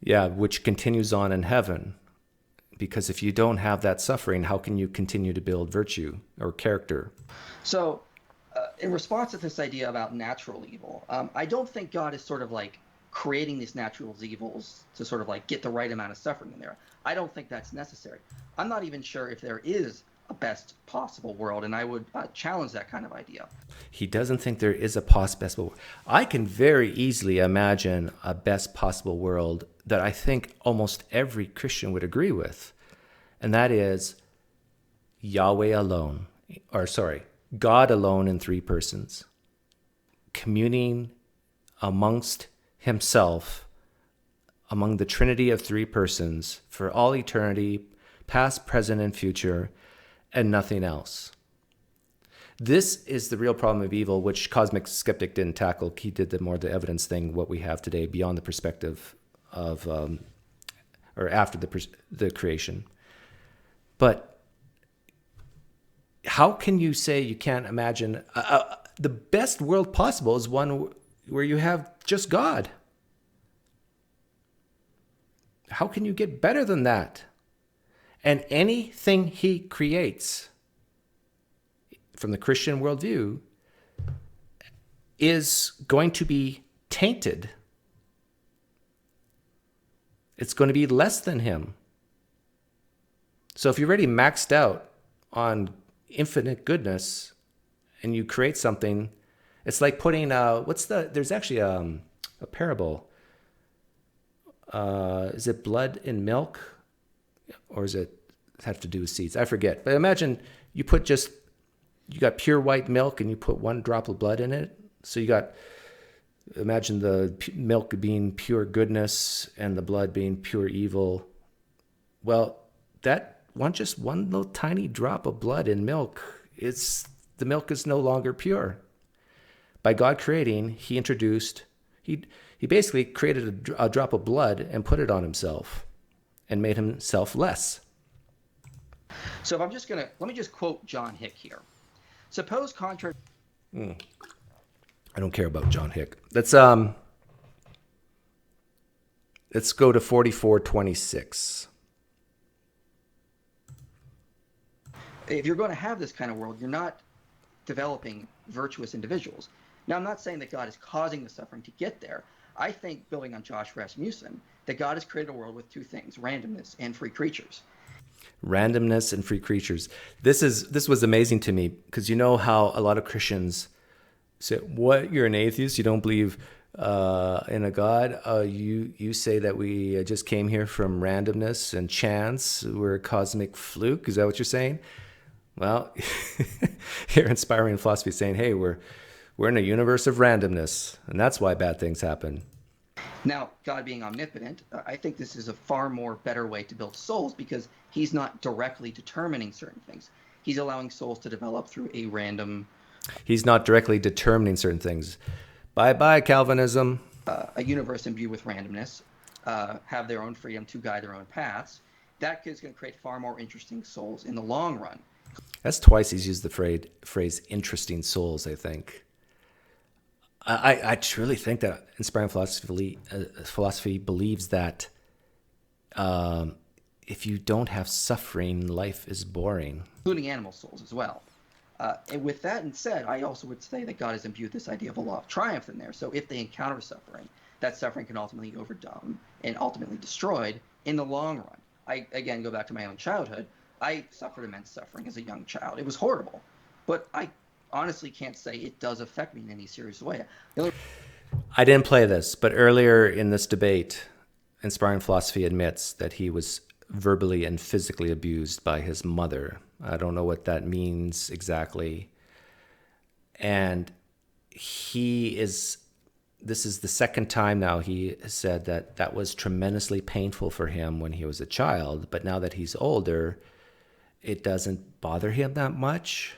Yeah, which continues on in heaven. Because if you don't have that suffering, how can you continue to build virtue or character? So in response to this idea about natural evil, I don't think God is sort of like creating these natural evils to sort of like get the right amount of suffering in there. I don't think that's necessary. I'm not even sure if there is a best possible world, and I would challenge that kind of idea. He doesn't think there is a possible. I can very easily imagine a best possible world that I think almost every Christian would agree with, and that is Yahweh alone, God alone in three persons, communing amongst himself among the Trinity of three persons for all eternity, past, present, and future, and nothing else. This is the real problem of evil, which Cosmic Skeptic didn't tackle. He did the evidence thing, what we have today, beyond the perspective of, or after the creation. But how can you say you can't imagine the best world possible is one where you have just God? How can you get better than that? And anything he creates from the Christian worldview is going to be tainted. It's going to be less than him. So if you're already maxed out on infinite goodness and you create something, it's like putting, there's actually a parable. Is it blood in milk? Or does it have to do with seeds? I forget. But imagine you got pure white milk and you put 1 drop of blood in it. So imagine the milk being pure goodness and the blood being pure evil. Well, just one little tiny drop of blood in milk, the milk is no longer pure. By God creating, he basically created a drop of blood and put it on himself and made himself less. So if let me just quote John Hick here. Suppose contrary. I don't care about John Hick. Let's go to 44:26. If you're going to have this kind of world, you're not developing virtuous individuals. Now, I'm not saying that God is causing the suffering to get there. I think, building on Josh Rasmussen, that God has created a world with two things: randomness and free creatures. Randomness and free creatures. This was amazing to me, because you know how a lot of Christians say, "What? You're an atheist? You don't believe in a God? You say that we just came here from randomness and chance. We're a cosmic fluke. Is that what you're saying?" Well, here Inspiring Philosophy is saying, "Hey, we're in a universe of randomness, and that's why bad things happen." Now, God being omnipotent, I think this is a far more better way to build souls, because he's not directly determining certain things. He's allowing souls to develop through a random... He's not directly determining certain things. Bye-bye, Calvinism. A universe imbued with randomness, have their own freedom to guide their own paths. That is going to create far more interesting souls in the long run. That's twice he's used the phrase interesting souls, I think. I truly think that Inspiring Philosophy believes that if you don't have suffering, life is boring. Including animal souls as well. And with that said, I also would say that God has imbued this idea of a law of triumph in there. So if they encounter suffering, that suffering can ultimately be overdone and ultimately destroyed in the long run. I, again, go back to my own childhood. I suffered immense suffering as a young child. It was horrible. But I honestly can't say it does affect me in any serious way. I didn't play this, but earlier in this debate, Inspiring Philosophy admits that he was verbally and physically abused by his mother. I don't know what that means exactly. And this is the second time now he said that that was tremendously painful for him when he was a child, but now that he's older, it doesn't bother him that much.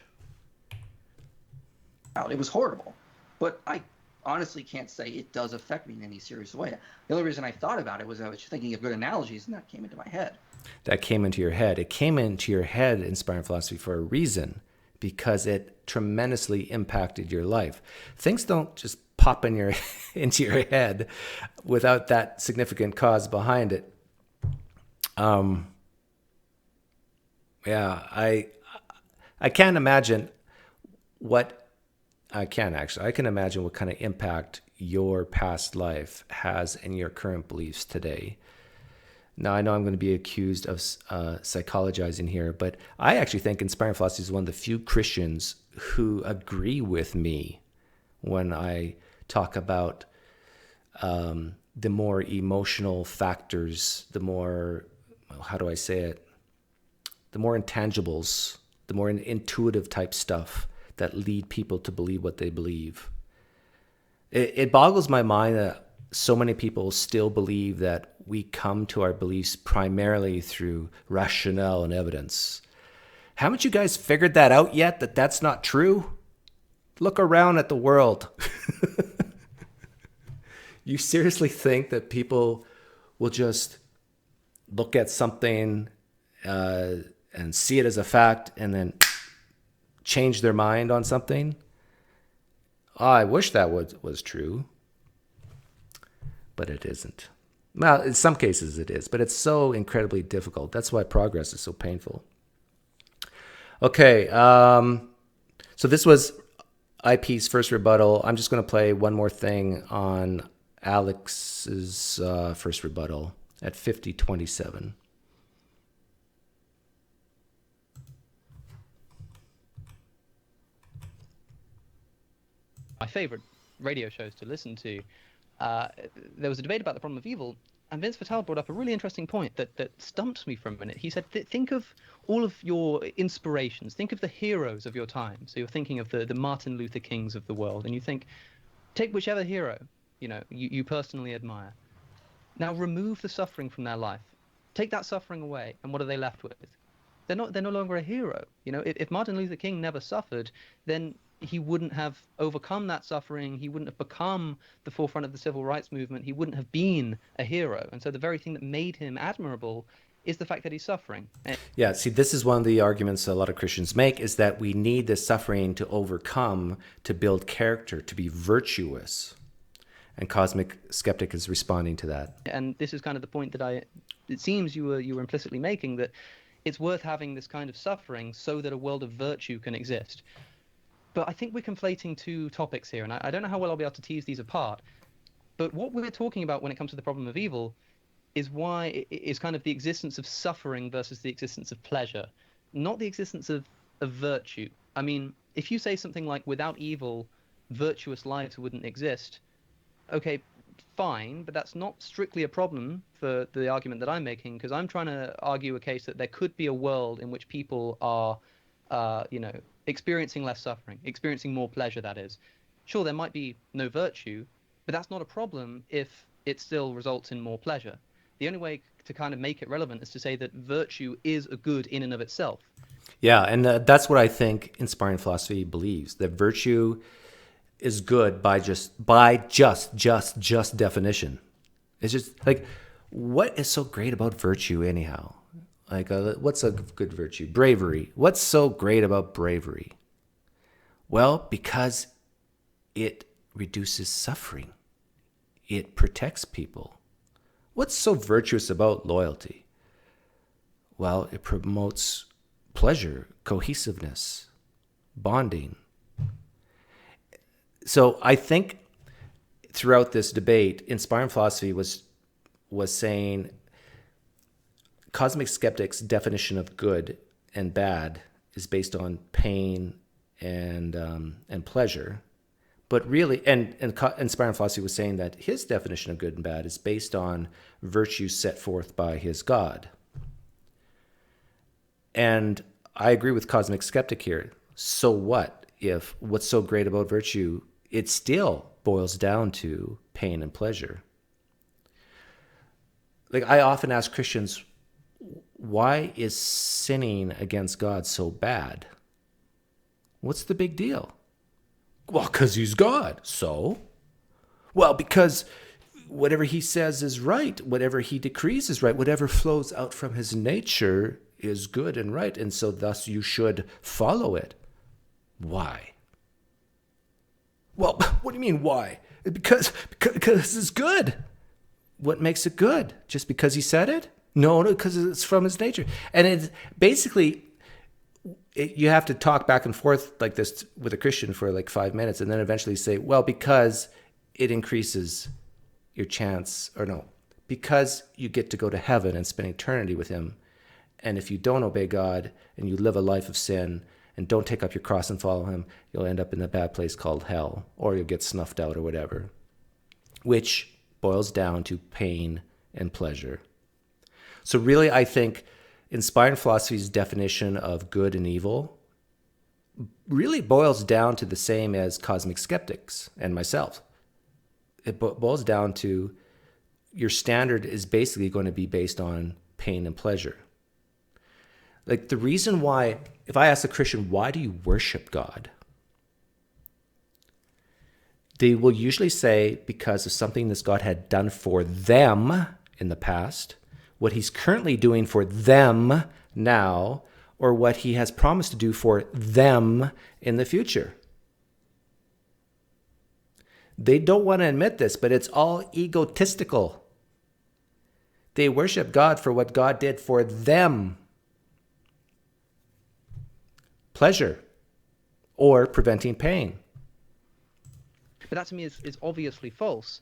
It was horrible. But I honestly can't say it does affect me in any serious way. The only reason I thought about it was I was thinking of good analogies, and that came into my head. That came into your head. It came into your head, Inspiring Philosophy, for a reason, because it tremendously impacted your life. Things don't just pop in your into your head without that significant cause behind it. Yeah, I can't imagine what I can actually. I can imagine what kind of impact your past life has in your current beliefs today. Now, I know I'm going to be accused of psychologizing here, but I actually think Inspiring Philosophy is one of the few Christians who agree with me when I talk about the more emotional factors, the more, how do I say it? The more intangibles, the more intuitive type stuff that lead people to believe what they believe. It boggles my mind that so many people still believe that we come to our beliefs primarily through rationale and evidence. Haven't you guys figured that out yet, that that's not true? Look around at the world. You seriously think that people will just look at something and see it as a fact and then change their mind on something? Oh, I wish that was true, but it isn't. Well, in some cases it is, but it's so incredibly difficult. That's why progress is so painful. Okay, so this was IP's first rebuttal. I'm just going to play one more thing on Alex's first rebuttal at 50:27. My favorite radio shows to listen to. There was a debate about the problem of evil, and Vince Vitale brought up a really interesting point that stumped me for a minute. He said, think of all of your inspirations, think of the heroes of your time. So you're thinking of the Martin Luther Kings of the world, and you think, take whichever hero you personally admire. Now remove the suffering from their life. Take that suffering away, and what are they left with? They're no longer a hero. If Martin Luther King never suffered, then he wouldn't have overcome that suffering. He wouldn't have become the forefront of the civil rights movement. He wouldn't have been a hero. And so the very thing that made him admirable is the fact that he's suffering. Yeah, see, this is one of the arguments a lot of Christians make, is that we need this suffering to overcome, to build character, to be virtuous. And Cosmic Skeptic is responding to that. And this is kind of the point that it seems you were implicitly making, that it's worth having this kind of suffering so that a world of virtue can exist. But I think we're conflating two topics here, and I don't know how well I'll be able to tease these apart. But what we're talking about when it comes to the problem of evil is kind of the existence of suffering versus the existence of pleasure, not the existence of virtue. I mean, if you say something like, without evil, virtuous lives wouldn't exist, okay, fine, but that's not strictly a problem for the argument that I'm making, because I'm trying to argue a case that there could be a world in which people are, experiencing less suffering, experiencing more pleasure, that is. Sure, there might be no virtue, but that's not a problem if it still results in more pleasure. The only way to kind of make it relevant is to say that virtue is a good in and of itself. Yeah, and that's what I think Inspiring Philosophy believes, that virtue is good by just definition. It's just like, what is so great about virtue anyhow? Like, what's a good virtue? Bravery. What's so great about bravery? Well, because it reduces suffering. It protects people. What's so virtuous about loyalty? Well, it promotes pleasure, cohesiveness, bonding. So I think throughout this debate, inspiring philosophy was saying cosmic skeptics' definition of good and bad is based on pain and pleasure. But really, and inspiring philosophy was saying that his definition of good and bad is based on virtue set forth by his God. And I agree with cosmic skeptic here. So what if what's so great about virtue, it still boils down to pain and pleasure? Like, I often ask Christians, why is sinning against God so bad? What's the big deal? Well, because he's God. So? Well, because whatever he says is right. Whatever he decrees is right. Whatever flows out from his nature is good and right. And so thus you should follow it. Why? Well, what do you mean why? Because it's good. What makes it good? Just because he said it? No, because it's from his nature. And it's basically, you have to talk back and forth like this with a Christian for like 5 minutes and then eventually say, well, because it increases your chance, or no, because you get to go to heaven and spend eternity with him. And if you don't obey God and you live a life of sin and don't take up your cross and follow him, you'll end up in a bad place called hell, or you'll get snuffed out or whatever, which boils down to pain and pleasure. So really, I think inspired philosophy's definition of good and evil really boils down to the same as cosmic skeptics and myself. It boils down to your standard is basically going to be based on pain and pleasure. Like, the reason why, if I ask a Christian, why do you worship God? They will usually say because of something this God had done for them in the past, what he's currently doing for them now, or what he has promised to do for them in the future. They don't want to admit this, but it's all egotistical. They worship God for what God did for them. Pleasure or preventing pain. But that to me is obviously false.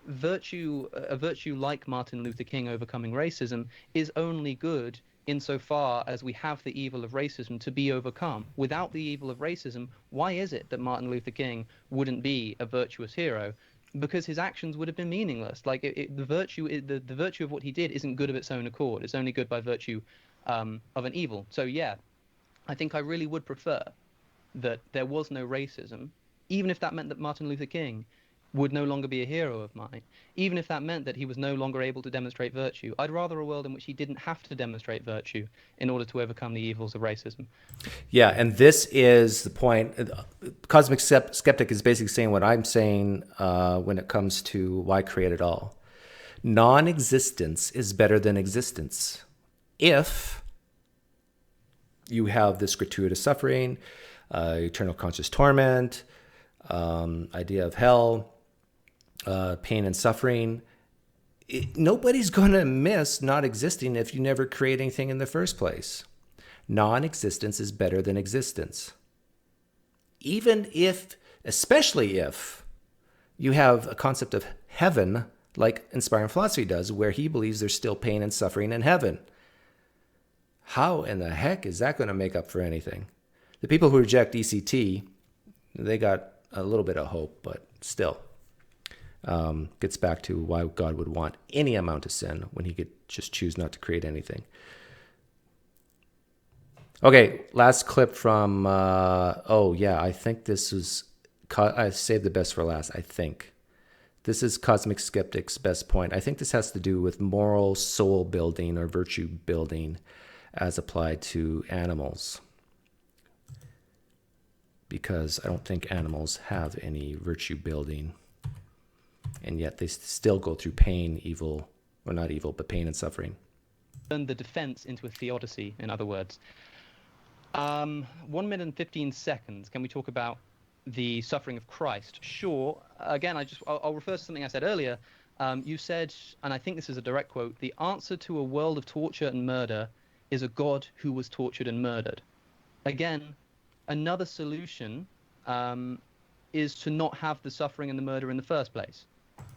A virtue like Martin Luther King overcoming racism is only good insofar as we have the evil of racism to be overcome. Without the evil of racism, why is it that Martin Luther King wouldn't be a virtuous hero? Because his actions would have been meaningless. Like, the virtue of what he did isn't good of its own accord. It's only good by virtue of an evil. So yeah, I think I really would prefer that there was no racism, even if that meant that Martin Luther King would no longer be a hero of mine, even if that meant that he was no longer able to demonstrate virtue. I'd rather a world in which he didn't have to demonstrate virtue in order to overcome the evils of racism. Yeah, and this is the point. Cosmic Skeptic is basically saying what I'm saying when it comes to why create at all. Non-existence is better than existence. If you have this gratuitous suffering, eternal conscious torment, idea of hell, pain and suffering, nobody's going to miss not existing if you never create anything in the first place. Non-existence is better than existence. Even if, especially if, you have a concept of heaven like inspiring philosophy does, where he believes there's still pain and suffering in heaven. How in the heck is that going to make up for anything? The people who reject ECT, they got a little bit of hope, but still. Gets back to why God would want any amount of sin when he could just choose not to create anything. Okay, last clip from, I think this is, I saved the best for last, I think. This is Cosmic Skeptic's best point. I think this has to do with moral soul building or virtue building as applied to animals. Because I don't think animals have any virtue building. And yet they still go through pain, evil, or not evil, but pain and suffering. Turn the defense into a theodicy, in other words. 1 minute and 15 seconds. Can we talk about the suffering of Christ? Sure. Again, I'll refer to something I said earlier. You said, and I think this is a direct quote, the answer to a world of torture and murder is a God who was tortured and murdered. Again, another solution is to not have the suffering and the murder in the first place.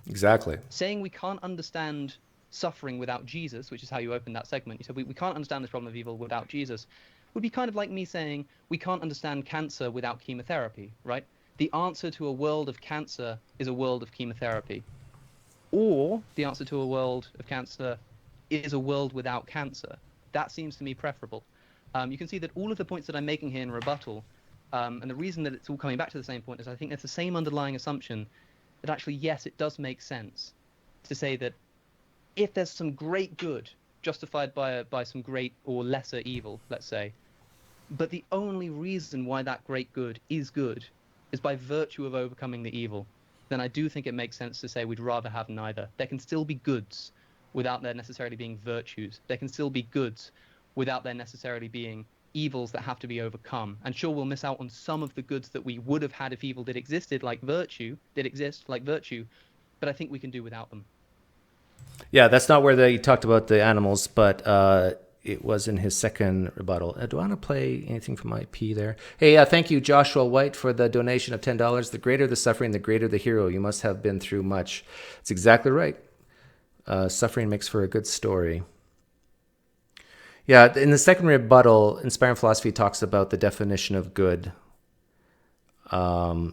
Exactly. Saying we can't understand suffering without Jesus, which is how you opened that segment. You said we can't understand this problem of evil without Jesus, would be kind of like me saying we can't understand cancer without chemotherapy, right? The answer to a world of cancer is a world of chemotherapy. Or the answer to a world of cancer is a world without cancer. That seems to me preferable. You can see that all of the points that I'm making here in rebuttal, and the reason that it's all coming back to the same point is I think it's the same underlying assumption that actually, yes, it does make sense to say that if there's some great good justified by some great or lesser evil, let's say, but the only reason why that great good is by virtue of overcoming the evil, then I do think it makes sense to say we'd rather have neither. There can still be goods without there necessarily being virtues. There can still be goods without there necessarily being evils that have to be overcome. And sure, we'll miss out on some of the goods that we would have had if evil did exist, like virtue, but I think we can do without them. Yeah, that's not where they talked about the animals, but it was in his second rebuttal. Do I want to play anything from IP there? Hey, thank you, Joshua White, for the donation of $10. The greater the suffering, the greater the hero. You must have been through much. It's exactly right. Suffering makes for a good story. Yeah, in the second rebuttal, Inspiring Philosophy talks about the definition of good. And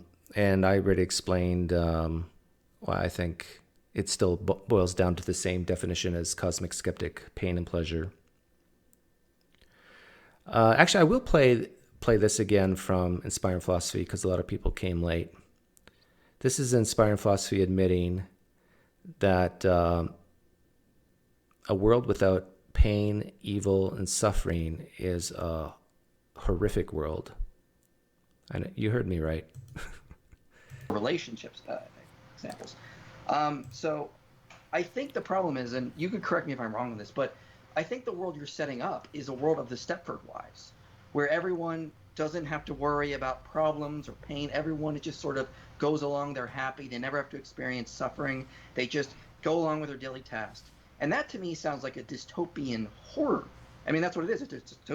I already explained why I think it still boils down to the same definition as Cosmic Skeptic, pain and pleasure. Actually, I will play this again from Inspiring Philosophy because a lot of people came late. This is Inspiring Philosophy admitting that a world without pain, evil, and suffering is a horrific world. And you heard me right. Relationships examples. So I think the problem is, and you could correct me if I'm wrong on this, but I think the world you're setting up is a world of the Stepford Wives, where everyone doesn't have to worry about problems or pain. Everyone just sort of goes along. They're happy. They never have to experience suffering. They just go along with their daily tasks. And that to me sounds like a dystopian horror. I mean, that's what it is. It's a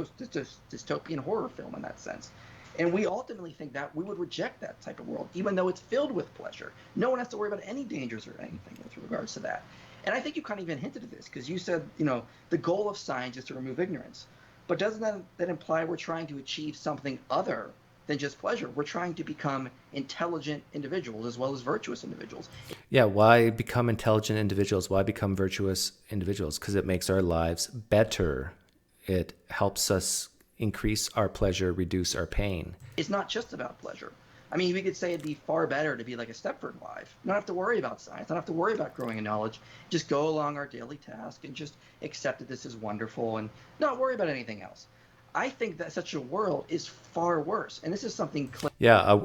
dystopian horror film in that sense. And we ultimately think that we would reject that type of world, even though it's filled with pleasure. No one has to worry about any dangers or anything with regards to that. And I think you kind of even hinted at this because you said, the goal of science is to remove ignorance. But doesn't that imply we're trying to achieve something other than just pleasure? We're trying to become intelligent individuals as well as virtuous individuals. Yeah, why become intelligent individuals? Why become virtuous individuals? Because it makes our lives better. It helps us increase our pleasure, reduce our pain. It's not just about pleasure. I mean, we could say it'd be far better to be like a Stepford wife. Not have to worry about science, not have to worry about growing in knowledge. Just go along our daily task and just accept that this is wonderful and not worry about anything else. I think that such a world is far worse. And this is something... Yeah,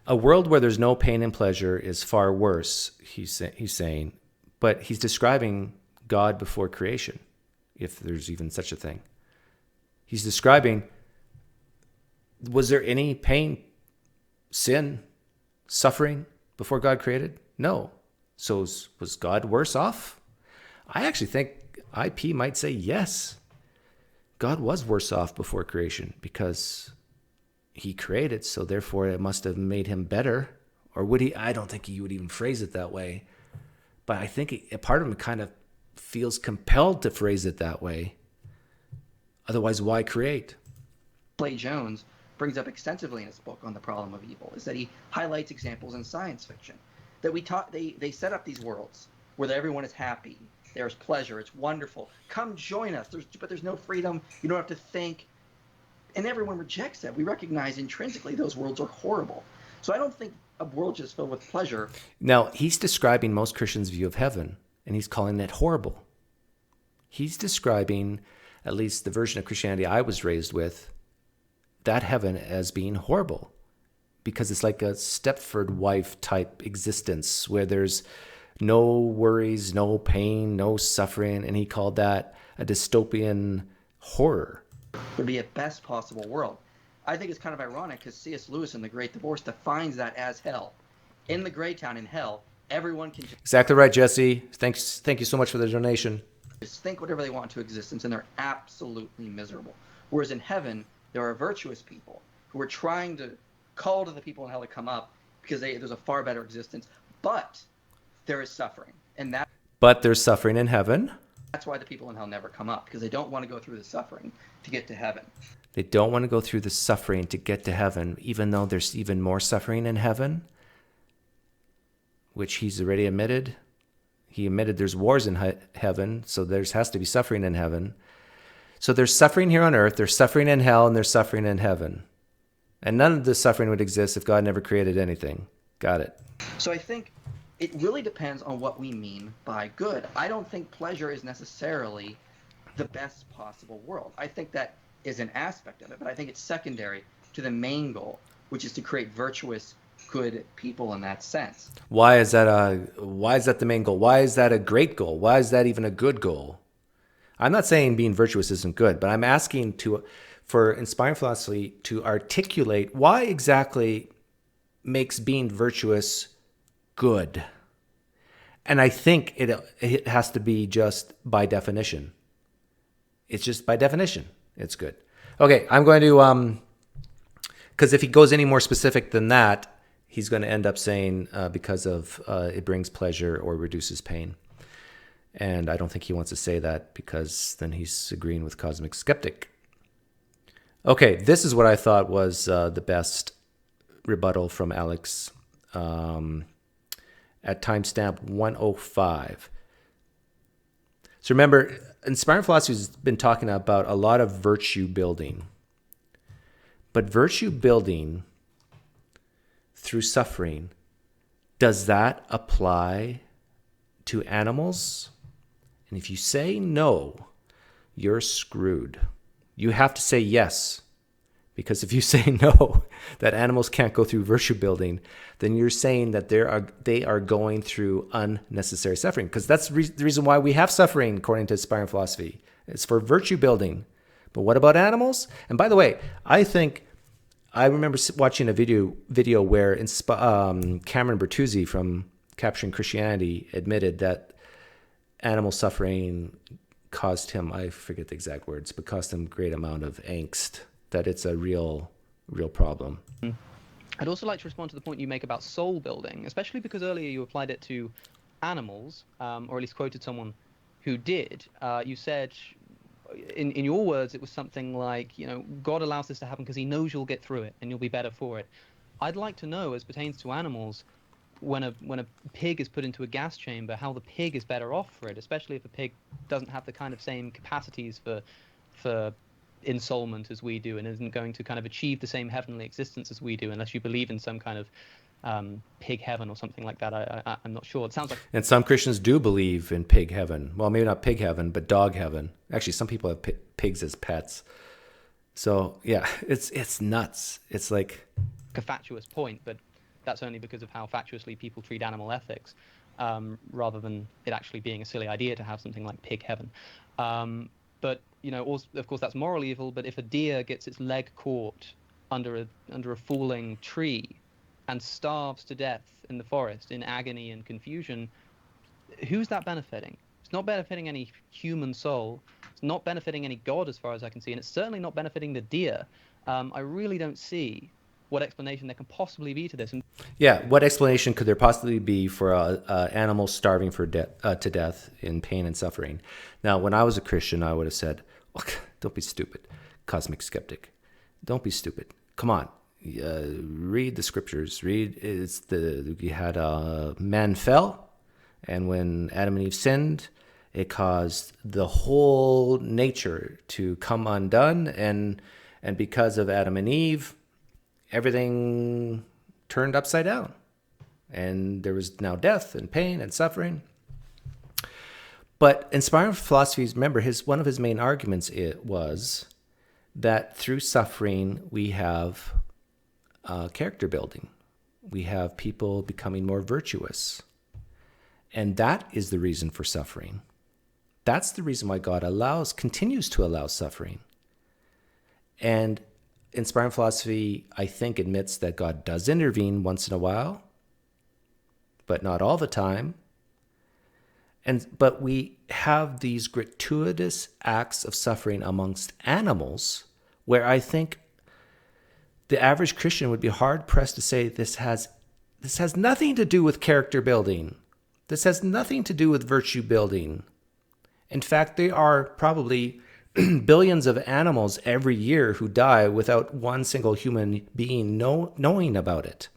a world where there's no pain and pleasure is far worse, he's saying. But he's describing God before creation, if there's even such a thing. He's describing, was there any pain, sin, suffering before God created? No. So was God worse off? I actually think IP might say yes. God was worse off before creation because he created, so therefore it must have made him better. Or would he? I don't think he would even phrase it that way. But I think a part of him kind of feels compelled to phrase it that way. Otherwise, why create? Clay Jones brings up extensively in his book on the problem of evil is that he highlights examples in science fiction that they set up these worlds where everyone is happy, there's pleasure, it's wonderful, come join us, but there's no freedom, you don't have to think, and everyone rejects that. We recognize intrinsically those worlds are horrible. So I don't think a world just filled with pleasure. Now, he's describing most Christians' view of heaven, and he's calling it horrible. He's describing, at least the version of Christianity I was raised with, that heaven as being horrible because it's like a Stepford wife type existence where there's no worries, no pain, no suffering, and he called that a dystopian horror. Would be a best possible world. I think it's kind of ironic because C.S. Lewis in The Great Divorce defines that as hell. In the Greytown, in hell, everyone can... Exactly right, Jesse. Thank you so much for the donation. just think whatever they want into existence, and they're absolutely miserable. Whereas in heaven, there are virtuous people who are trying to call to the people in hell to come up because there's a far better existence, but there is suffering. And But there's suffering in heaven. that's why the people in hell never come up, because they don't want to go through the suffering to get to heaven. They don't want to go through the suffering to get to heaven, even though there's even more suffering in heaven, which he's already admitted. He admitted there's wars in heaven, so there has to be suffering in heaven. So there's suffering here on earth, there's suffering in hell, and there's suffering in heaven. And none of this suffering would exist if God never created anything. Got it. So I think it really depends on what we mean by good. I don't think pleasure is necessarily the best possible world. I think that is an aspect of it, but I think it's secondary to the main goal, which is to create virtuous, good people in that sense. Why is that the main goal? Why is that a great goal? Why is that even a good goal? I'm not saying being virtuous isn't good, but I'm asking for inspiring philosophy to articulate why exactly makes being virtuous good. And I think it has to be just by definition. It's just by definition. It's good. Okay, I'm going to, because if he goes any more specific than that, he's going to end up saying because of it brings pleasure or reduces pain. And I don't think he wants to say that because then he's agreeing with Cosmic Skeptic. Okay, this is what I thought was the best rebuttal from Alex at timestamp 105. So remember, Inspiring Philosophy has been talking about a lot of virtue building. But virtue building through suffering, does that apply to animals? And if you say no, you're screwed. You have to say yes. Because if you say no, that animals can't go through virtue building, then you're saying that they are going through unnecessary suffering. Because that's the reason why we have suffering, according to Inspiring Philosophy. It's for virtue building. But what about animals? And by the way, I remember watching a video where Cameron Bertuzzi from Capturing Christianity admitted that animal suffering caused him, I forget the exact words, but caused him a great amount of angst, that it's a real problem. I'd also like to respond to the point you make about soul building, especially because earlier you applied it to animals, or at least quoted someone who did. You said, in your words, it was something like, God allows this to happen because he knows you'll get through it and you'll be better for it. I'd like to know, as pertains to animals, when a pig is put into a gas chamber, how the pig is better off for it, especially if a pig doesn't have the kind of same capacities for ensoulment as we do, and isn't going to kind of achieve the same heavenly existence as we do, unless you believe in some kind of pig heaven or something like that. I'm not sure. It sounds like... And some Christians do believe in pig heaven. Well, maybe not pig heaven, but dog heaven. Actually, some people have pigs as pets. So, yeah, it's nuts. It's like... a fatuous point, but that's only because of how fatuously people treat animal ethics, rather than it actually being a silly idea to have something like pig heaven. But, also, of course, that's moral evil, but if a deer gets its leg caught under a falling tree and starves to death in the forest in agony and confusion, who's that benefiting? It's not benefiting any human soul. It's not benefiting any God, as far as I can see, and it's certainly not benefiting the deer. I really don't see what explanation there can possibly be to this. Yeah, what explanation could there possibly be for animals starving to death in pain and suffering? Now, when I was a Christian, I would have said, look, don't be stupid, Cosmic Skeptic. Don't be stupid. Come on, read the scriptures. You had man fell, and when Adam and Eve sinned, it caused the whole nature to come undone, and because of Adam and Eve, everything turned upside down, and there was now death and pain and suffering. But Inspiring Philosophy, remember, one of his main arguments was that through suffering we have character building. We have people becoming more virtuous, and that is the reason for suffering. That's the reason why God continues to allow suffering. And Inspiring Philosophy, I think, admits that God does intervene once in a while, but not all the time. But we have these gratuitous acts of suffering amongst animals where I think the average Christian would be hard pressed to say this has nothing to do with character building. This has nothing to do with virtue building. In fact, there are probably billions of animals every year who die without one single human being knowing about it.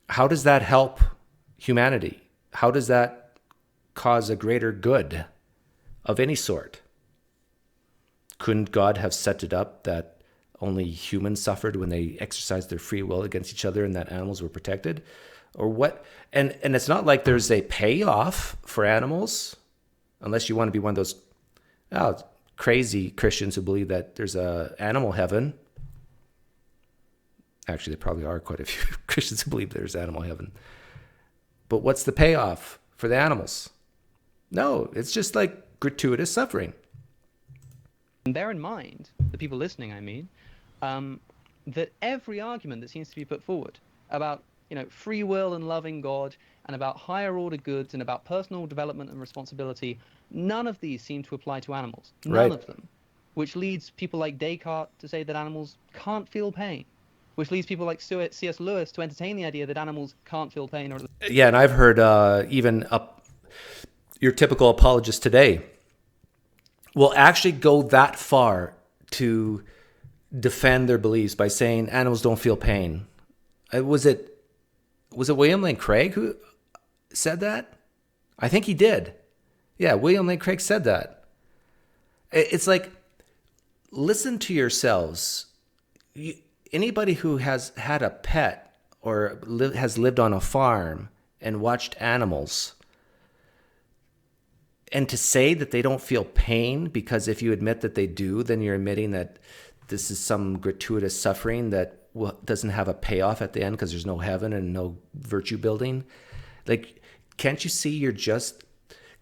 How does that help humanity? How does that cause a greater good of any sort? Couldn't God have set it up that only humans suffered when they exercised their free will against each other and that animals were protected? Or what? And it's not like there's a payoff for animals, unless you want to be one of those crazy Christians who believe that there's a animal heaven. Actually, there probably are quite a few Christians who believe there's animal heaven. But what's the payoff for the animals? No, it's just like gratuitous suffering. And bear in mind, the people listening, I mean, that every argument that seems to be put forward about free will and loving God and about higher order goods and about personal development and responsibility, none of these seem to apply to animals. None of them. Which leads people like Descartes to say that animals can't feel pain. Which leads people like C.S. Lewis to entertain the idea that animals can't feel pain. Yeah, and I've heard even your typical apologist today will actually go that far to defend their beliefs by saying animals don't feel pain. Was it William Lane Craig who said that? I think he did. Yeah, William Lane Craig said that. It's like, listen to yourselves. Anybody who has had a pet or has lived on a farm and watched animals, and to say that they don't feel pain because if you admit that they do, then you're admitting that this is some gratuitous suffering that doesn't have a payoff at the end because there's no heaven and no virtue building. Like, can't you see you're just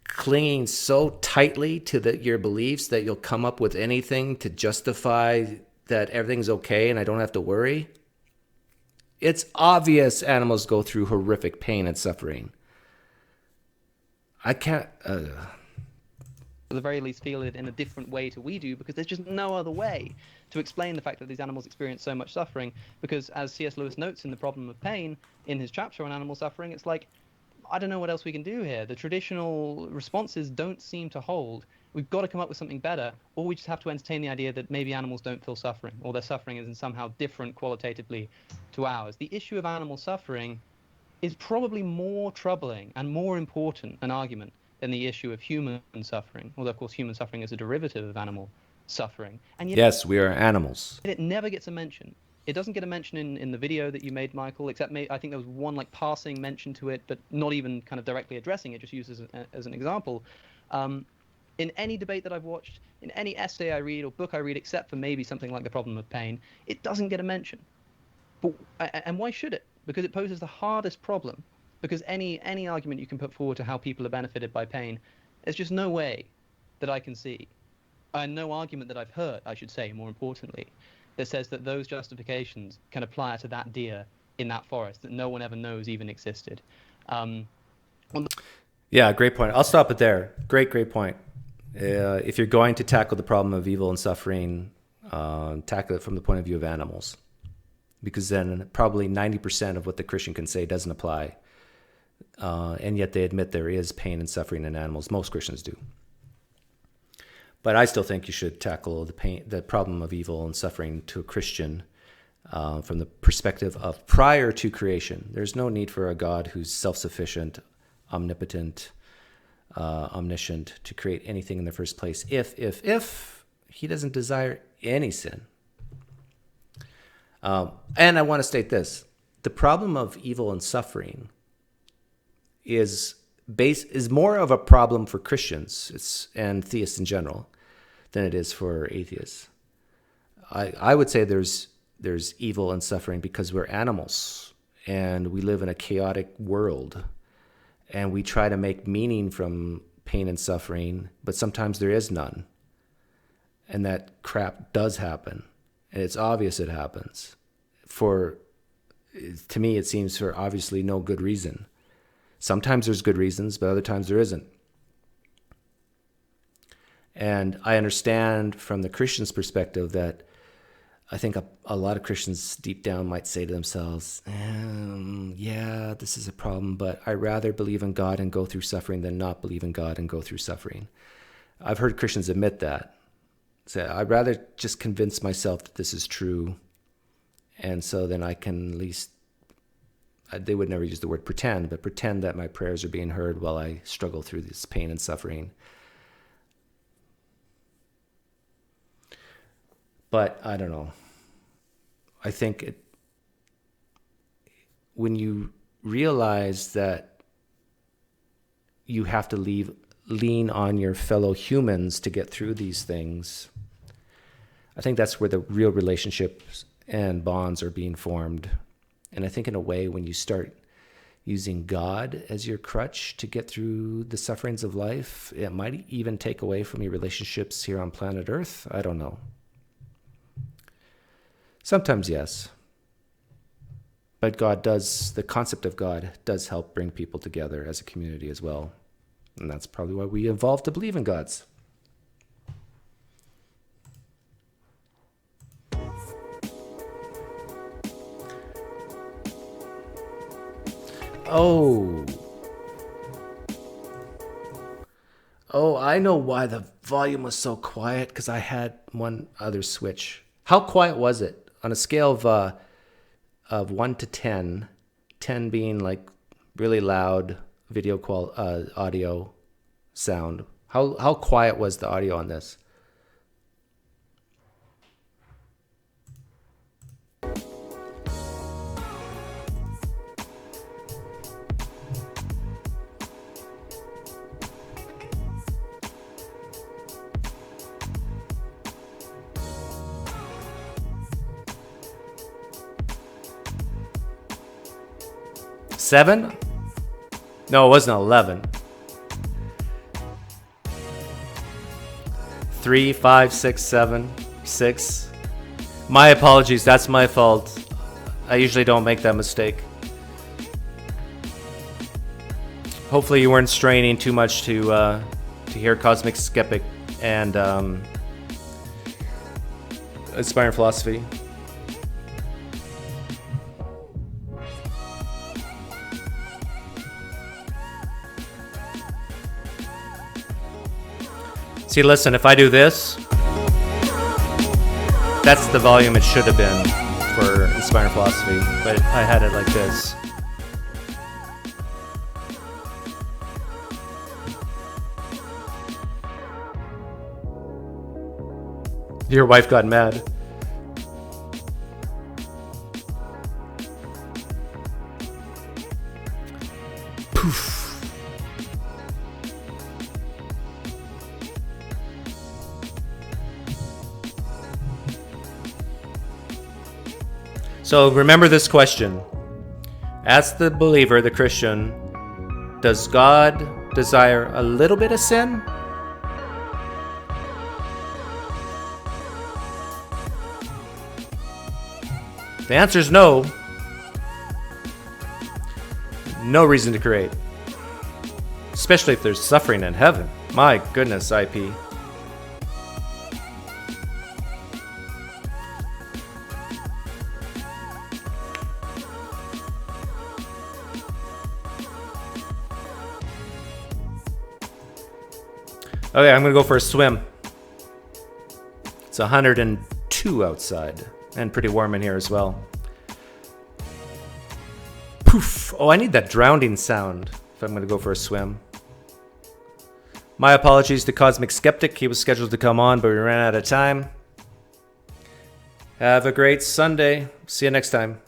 clinging so tightly to your beliefs that you'll come up with anything to justify that everything's okay and I don't have to worry? It's obvious animals go through horrific pain and suffering. I can't... At the very least feel it in a different way to we do, because there's just no other way to explain the fact that these animals experience so much suffering. Because as C.S. Lewis notes in The Problem of Pain, in his chapter on animal suffering, it's like, I don't know what else we can do here. The traditional responses don't seem to hold. We've got to come up with something better, or we just have to entertain the idea that maybe animals don't feel suffering, or their suffering is somehow different qualitatively to ours. The issue of animal suffering is probably more troubling and more important an argument than the issue of human suffering, although of course human suffering is a derivative of animal suffering. And yet, yes, we are animals. it never gets a mention. It doesn't get a mention in the video that you made, Michael, except I think there was one passing mention to it, but not even kind of directly addressing it, just used as an example. In any debate that I've watched, in any essay I read or book I read, except for maybe something like The Problem of Pain, it doesn't get a mention. And why should it? Because it poses the hardest problem. Because any argument you can put forward to how people are benefited by pain, there's just no way that I can see, and no argument that I've heard, I should say, more importantly, that says that those justifications can apply to that deer in that forest that no one ever knows even existed. Yeah, great point. I'll stop it there. Great point. If you're going to tackle the problem of evil and suffering, tackle it from the point of view of animals. Because then probably 90% of what the Christian can say doesn't apply. And yet they admit there is pain and suffering in animals. Most Christians do. But I still think you should tackle the problem of evil and suffering to a Christian from the perspective of prior to creation. There's no need for a God who's self-sufficient, omnipotent, omniscient to create anything in the first place if he doesn't desire any sin. And I want to state this. The problem of evil and suffering is more of a problem for Christians and theists in general than it is for atheists. I would say there's evil and suffering because we're animals and we live in a chaotic world and we try to make meaning from pain and suffering, but sometimes there is none. And that crap does happen. And it's obvious it happens. To me, it seems for obviously no good reason. Sometimes there's good reasons, but other times there isn't. And I understand from the Christian's perspective that I think a lot of Christians deep down might say to themselves, yeah, this is a problem, but I'd rather believe in God and go through suffering than not believe in God and go through suffering. I've heard Christians admit that. Say, I'd rather just convince myself that this is true, and so then I can at least, they would never use the word pretend, but pretend that my prayers are being heard while I struggle through this pain and suffering. But I don't know. I think when you realize that you have to lean on your fellow humans to get through these things, I think that's where the real relationships and bonds are being formed. And I think in a way, when you start using God as your crutch to get through the sufferings of life, it might even take away from your relationships here on planet Earth. I don't know. Sometimes, yes. But the concept of God does help bring people together as a community as well. And that's probably why we evolved to believe in gods. Oh, I know why the volume was so quiet, because I had one other switch. How quiet was it? On a scale of 1 to 10, 10 being like really loud audio sound, how quiet was the audio on this? Seven? No, it wasn't 11. 3, 5, 6, 7, 6. My apologies, that's my fault. I usually don't make that mistake. Hopefully you weren't straining too much to hear Cosmic Skeptic and Inspiring Philosophy. See, listen, if I do this, that's the volume it should have been for Inspiring Philosophy, but I had it like this. Your wife got mad. Poof. So remember this question. Ask the believer, the Christian, does God desire a little bit of sin? The answer is no. No reason to create. Especially if there's suffering in heaven. My goodness, IP. Okay, I'm gonna go for a swim. It's 102 outside and pretty warm in here as well. Poof! Oh, I need that drowning sound if I'm gonna go for a swim. My apologies to Cosmic Skeptic. He was scheduled to come on, but we ran out of time. Have a great Sunday. See you next time.